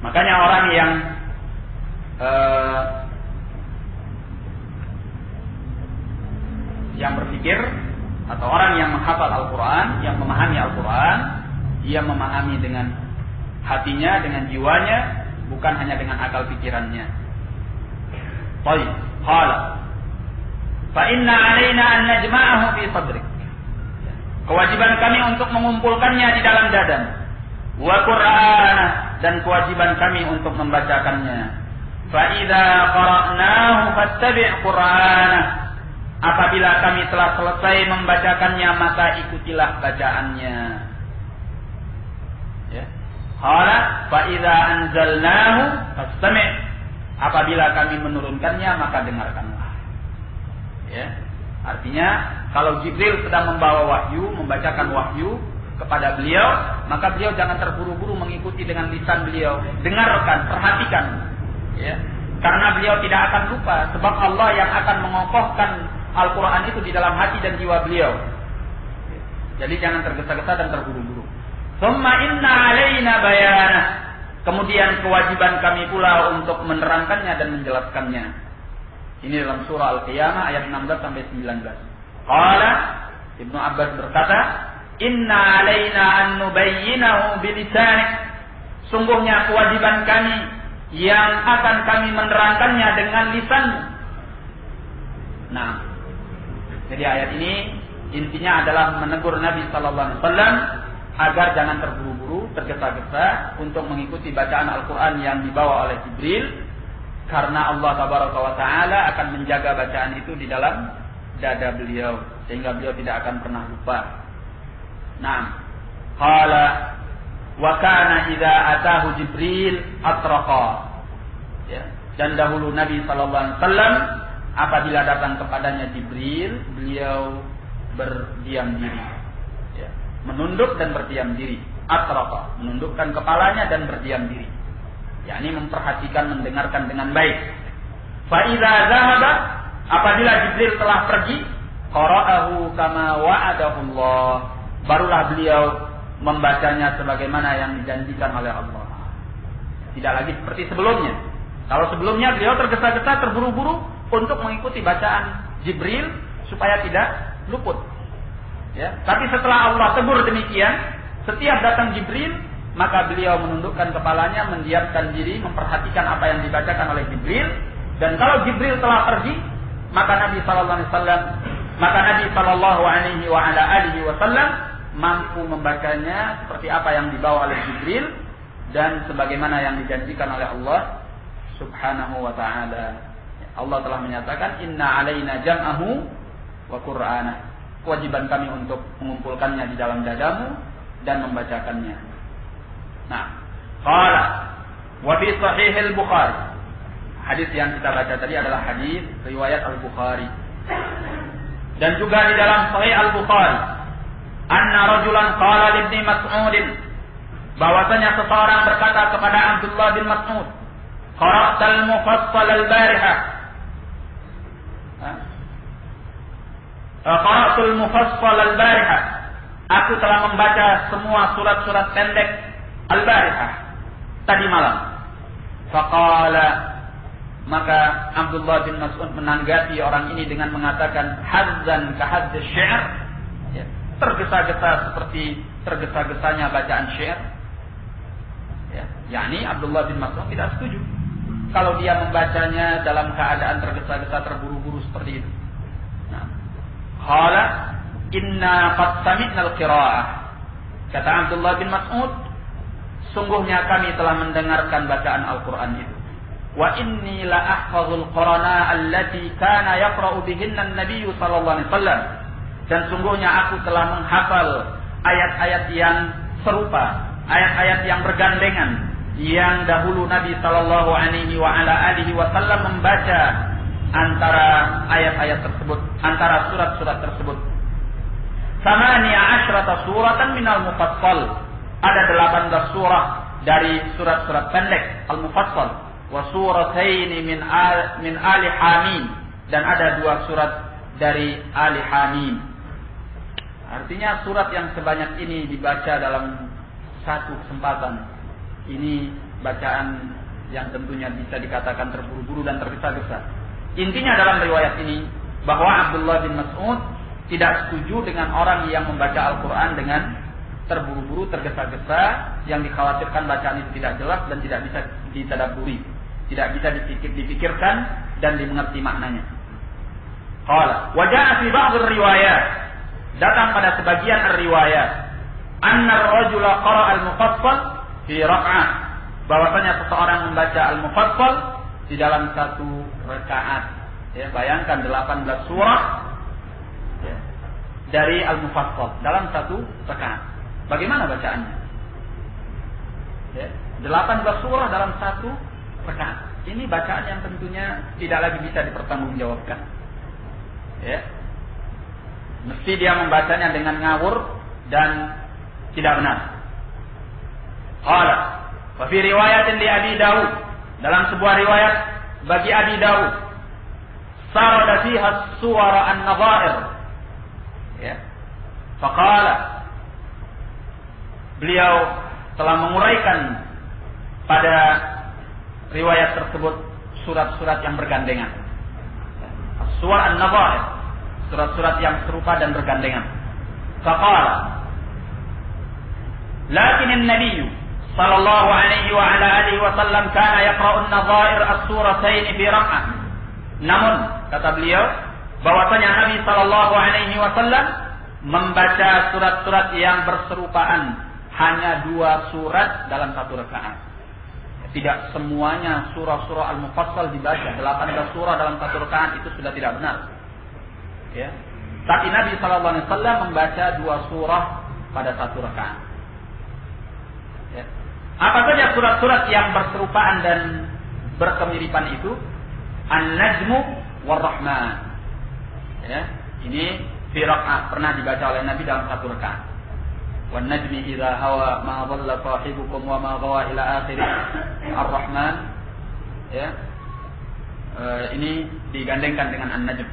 Makanya orang yang berpikir atau orang yang menghafal Al-Quran, yang memahami Al-Quran, dia memahami dengan hatinya, dengan jiwanya, bukan hanya dengan akal pikirannya. Baik, qala fa inna 'alaina an najma'ahu fi sadrik. Kewajiban kami untuk mengumpulkannya di dalam dada. Wa Qur'an, dan kewajiban kami untuk membacakannya. Fa idza qara'nahu fattabi' Qur'anah. Apabila kami telah selesai membacakannya, maka ikutilah bacaannya. Ya. Qala fa idza anzalnahu fastami'. Apabila kami menurunkannya, maka dengarkanlah. Ya. Artinya, kalau Jibril sedang membawa wahyu, membacakan wahyu kepada beliau, maka beliau jangan terburu-buru mengikuti dengan lisan beliau. Dengarkan, perhatikan. Ya. Karena beliau tidak akan lupa, sebab Allah yang akan mengokohkan Al-Quran itu di dalam hati dan jiwa beliau. Jadi jangan tergesa-gesa dan terburu-buru. Summa inna alaina bayanah. Kemudian kewajiban kami pula untuk menerangkannya dan menjelaskannya. Ini dalam surah Al-Qiyamah ayat 16 sampai 19. Qala Ibnu Abbas berkata, "Inna alaina an nubayyinahu bilisanik." Sungguhnya kewajiban kami yang akan kami menerangkannya dengan lisanmu. Nah, jadi ayat ini intinya adalah menegur Nabi sallallahu alaihi wasallam agar jangan terburu-buru, tergesa-gesa untuk mengikuti bacaan Al-Qur'an yang dibawa oleh Jibril, karena Allah tabaraka wa taala akan menjaga bacaan itu di dalam dada beliau sehingga beliau tidak akan pernah lupa. Nah, qala wa kana idza atahu Jibril atraqa. Ya, dan dahulu Nabi sallallahu alaihi wasallam apabila datang kepadanya Jibril, beliau berdiam diri. Ya, menunduk dan berdiam diri. Atraqa, menundukkan kepalanya dan berdiam diri. yakni memperhatikan, mendengarkan dengan baik. Fa idza zahaba, apabila Jibril telah pergi, qara'ahu kama wa'adahu Allah, barulah beliau membacanya sebagaimana yang dijanjikan oleh Allah. Tidak lagi seperti sebelumnya. Kalau sebelumnya beliau tergesa-gesa, terburu-buru untuk mengikuti bacaan Jibril supaya tidak luput. Ya, tapi setelah Allah tegur demikian, setiap datang Jibril, maka beliau menundukkan kepalanya, mendiamkan diri, memperhatikan apa yang dibacakan oleh Jibril. Dan kalau Jibril telah pergi, maka Nabi Sallallahu Alaihi Wasallam mampu membacanya seperti apa yang dibawa oleh Jibril dan sebagaimana yang dijanjikan oleh Allah Subhanahu wa Ta'ala. Allah telah menyatakan, Inna alaina jam'ahu wa Qur'ana. Kewajiban kami untuk mengumpulkannya di dalam dadamu dan membacakannya. Nah, qala wa fi sahih al-Bukhari. Hadis yang kita baca tadi adalah hadis riwayat Al-Bukhari. Dan juga di dalam Sahih Al-Bukhari, anna rajulan qala li Ibnu Mas'ud, bahwasanya seseorang berkata kepada Abdullah bin Mas'ud, qara'tal mufassal al-barihah. Qara'tul mufassal al-barihah. Aku telah membaca semua surat-surat pendek al-barihah tadi malam. Faqala, maka Abdullah bin Mas'ud menanggapi orang ini dengan mengatakan, hazzan ka hazz syair, ya, tergesa-gesa seperti tergesa-gesanya bacaan syair. Ya, yakni Abdullah bin Mas'ud tidak setuju kalau dia membacanya dalam keadaan tergesa-gesa, terburu-buru seperti itu. Nah, qala inna qad sami'na al-qira'ah. Kata Abdullah bin Mas'ud, sungguhnya kami telah mendengarkan bacaan Al-Qur'an itu. Wa inni la ahfazul qurana allati kana yaqra'u bihinna an-nabiy sallallahu alaihi wasallam. Dan sungguhnya aku telah menghafal ayat-ayat yang serupa, ayat-ayat yang bergandengan yang dahulu Nabi sallallahu alaihi wa ala alihi wasallam membaca antara ayat-ayat tersebut, antara surat-surat tersebut. Samaniya asyrata suratan minal mufassal. Ada 18 surah dari surat-surat pendek al-mufassal. Wa surataini min Ali Hamim, dan ada 2 surat dari Ali Hamim. Artinya surat yang sebanyak ini dibaca dalam satu kesempatan. Ini bacaan yang tentunya bisa dikatakan terburu-buru dan tergesa-gesa. Intinya dalam riwayat ini bahwa Abdullah bin Mas'ud tidak setuju dengan orang yang membaca Al-Quran dengan terburu-buru, tergesa-gesa, yang dikhawatirkan bacaan itu tidak jelas dan tidak bisa ditadabburi, tidak bisa dipikirkan dan dimengerti maknanya. Qala wa jaa'a fi ba'd ar-riwayat, datang pada sebagian riwayat, anna ar-rajula qara'a al-mufassal fi rak'ah, bahwasanya seseorang membaca al-mufassal di dalam satu rakaat. Ya, bayangkan 18 surah, ya, dari al-mufassal dalam satu rakaat. Bagaimana bacaannya? Ya, 18 surah dalam satu rakaat. Ini bacaan yang tentunya tidak lagi bisa dipertanggungjawabkan. Ya. Mesti dia membacanya dengan ngawur dan tidak benar. Qala wa fi riwayatin li Abi Dawud, dalam sebuah riwayat bagi Abi Dawud, sarada fiha suwara an-nadha'ir. Ya. Faqala, beliau telah menguraikan pada riwayat tersebut surat-surat yang bergandengan. Suwar an-nadha'ir, surat-surat yang serupa dan bergandengan. Faqala, lakin an-nabiy sallallahu alaihi wa ala alihi wa sallam kana yaqra'u an-nadha'ir as-suratayn fi rak'ah. Namun kata beliau bahwasanya Nabi sallallahu alaihi wasallam membaca surat-surat yang berserupaan hanya 2 surat dalam satu rakaat. Tidak semuanya surah-surah al-mufassal dibaca 18 surah dalam satu rakaat, itu sudah tidak benar. Ya. Tapi Nabi sallallahu alaihi wasallam membaca 2 surah pada satu rakaat. Ya. Apa saja surat-surat yang berserupaan dan berkemiripan itu? An-Najmu war-Rahman. Ya, ini fi rak'ah pernah dibaca oleh Nabi dalam satu rakaat. Wan najmi idza hawa ma dhalla sahibukum wa ma ghawa ila akhir ar-Rahman. Ya. Ini digandengkan dengan An-Najm.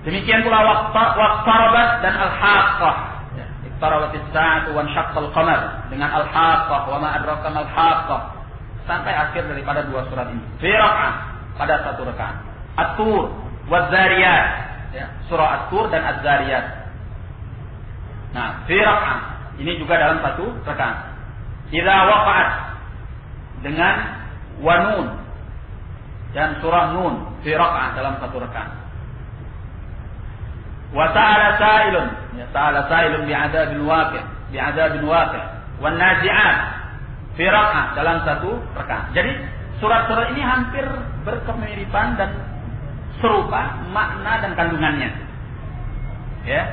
Demikian pula waqtarabat dan al-haqqah. Ya, iqtarabatis sa'atu wa insyaqqal qamar, dengan al-haqqah wa ma adraka mal haqqah, sampai akhir daripada 2 surat ini. Fi rak'ah pada satu rakaat. At-Tur waz-Zariyat, ya, surah At-Tur dan Az-Zariyat. Nah, fi rak'ah ini juga dalam satu rakaat. Idza waqa'at dengan wa Nun dan surah Nun fi rak'ah dalam satu rakaat. Wa ta'ala sa'ilun, ya, ta'ala sa'ilun bi'adzabin waqi', wan nazi'at fi rak'ah dalam satu rakaat. Jadi surat-surat ini hampir berkemiripan dan serupa makna dan kandungannya. Ya.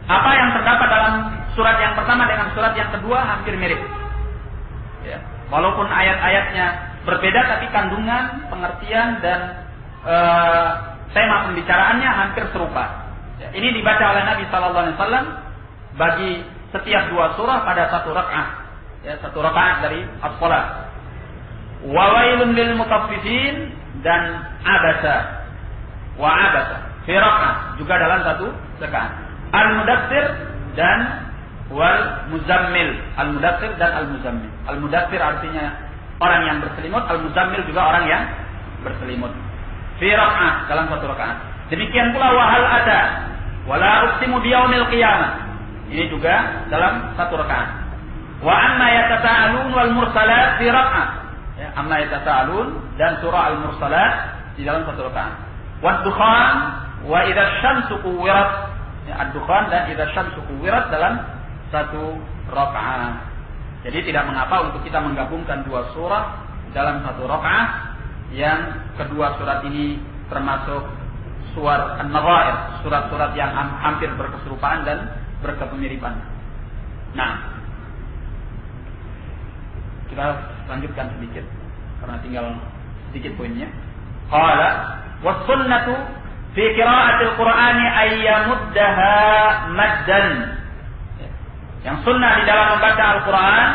Apa yang terdapat dalam surat yang pertama dengan surat yang kedua hampir mirip. Ya. Walaupun ayat-ayatnya berbeda, tapi kandungan, pengertian dan tema pembicaraannya hampir serupa. Ya. Ini dibaca oleh Nabi Sallallahu Alaihi Wasallam bagi setiap dua surah pada satu rakaat. Ya, satu rakaat dari as-shalat. Wa wailun lil mutaffifin dan abasa wa abasa fi rakaat juga dalam satu rakaat. Al-mudaththir dan wal muzammil. Al-mudaththir dan al-muzammil. Al-mudaththir artinya orang yang berselimut, al-muzammil juga orang yang berselimut. Fi rakaat dalam satu rakaat. Demikian pula wahal ada wala uqsimu biyaumil qiyamah. Ini juga dalam satu rakaat. Wa amma yatasaalun wal mursalat fi rakaat. Ya, amma yatasaalun dan surah al-mursalat di dalam satu rakaat. Wad dukhan wa idza syamsu kuwirat. Ya, ad-dukhan dan idza syamsu kuwirat dalam satu rakaat. Jadi tidak mengapa untuk kita menggabungkan dua surah dalam satu rakaat, yang kedua surat ini termasuk surat an-nadhair, surat-surat yang hampir berkeserupaan dan berkemiripan. Nah, kita lanjutkan sedikit karena tinggal sedikit poinnya. Qala was-sunnatu fi qira'atil Qur'ani ayyamuddaha maddan. Yang sunnah di dalam membaca Al-Quran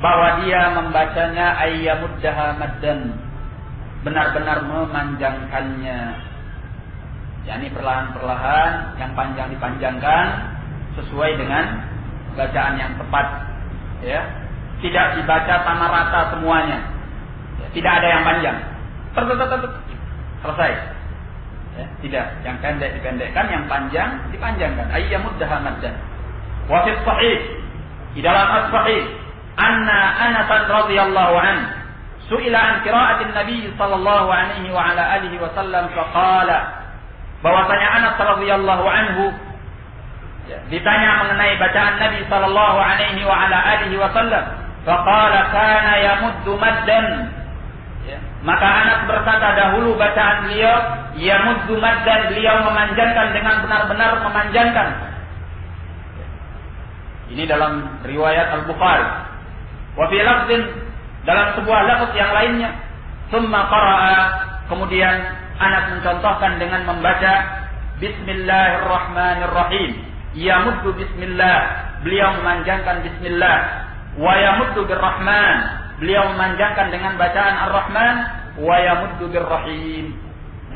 bahwa dia membacanya ayyamuddaha maddan, benar-benar memanjangkannya. yakni perlahan-perlahan, yang panjang dipanjangkan sesuai dengan bacaan yang tepat, ya. Tidak dibaca sama rata semuanya, ya. Tidak ada yang panjang, selesai, ya. Tidak, yang pendek dipendekkan, yang panjang dipanjangkan. Ayyamuddaha maddan. Wa fi sahih, di dalam as-sahih, anna Anas radhiyallahu anhu su'ila an qira'atin Nabi sallallahu alaihi wa ala alihi wasallam faqala, bahwasanya Anas radhiyallahu anhu ditanya mengenai bacaan Nabi sallallahu alaihi wa ala alihi wasallam, faqala kana yamuddu maddan, maka Anas berkata dahulu bacaan beliau yamuddu maddan, beliau memanjangkan dengan benar-benar memanjangkan. Ini dalam riwayat Al-Bukhari. Wa fi lafzin, dalam sebuah lafaz yang lainnya, summa qara'a, kemudian Anas mencontohkan dengan membaca Bismillahirrahmanirrahim. Yamuddu bismillah, beliau memanjangkan bismillah. Wa yamuddu birrahman, beliau memanjangkan dengan bacaan ar-Rahman. Wa yamuddu birrahim,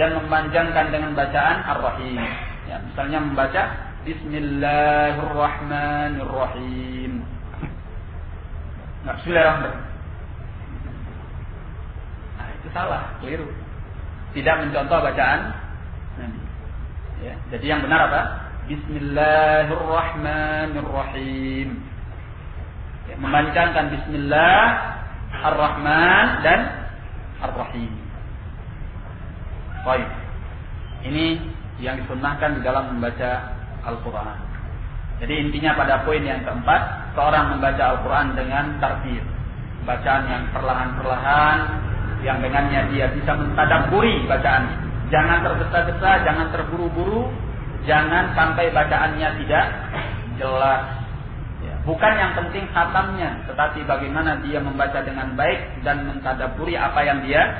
dan memanjangkan dengan bacaan ar-Rahim. Ya, misalnya membaca Bismillahirrahmanirrahim. Enggak, Bismillahirrahmanirrahim. Nah, itu salah, keliru. Tidak mencontoh bacaan Nabi. Ya, jadi yang benar apa? Bismillahirrahmanirrahim. Ya, memanjangkan Bismillah, Ar-Rahman dan Ar-Rahim. Baik. Ini yang disunnahkan di dalam membaca Al-Quran. Jadi intinya pada poin yang keempat, seorang membaca Al-Quran dengan tartil, bacaan yang perlahan-perlahan, yang dengannya dia bisa mentadabburi bacaannya. Jangan tergesa-gesa, jangan terburu-buru, jangan sampai bacaannya tidak jelas. Ya, bukan yang penting khatamnya, tetapi bagaimana dia membaca dengan baik dan mentadabburi apa yang dia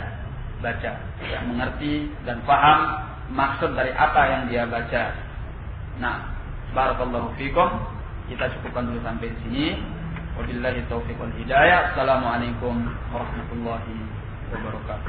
baca, yang mengerti dan paham maksud dari apa yang dia baca. Nah, barakallahu fikum. Kita cukupkan dulu sampai di sini. Wabillahi taufiq wal hidayah. Assalamualaikum warahmatullahi wabarakatuh.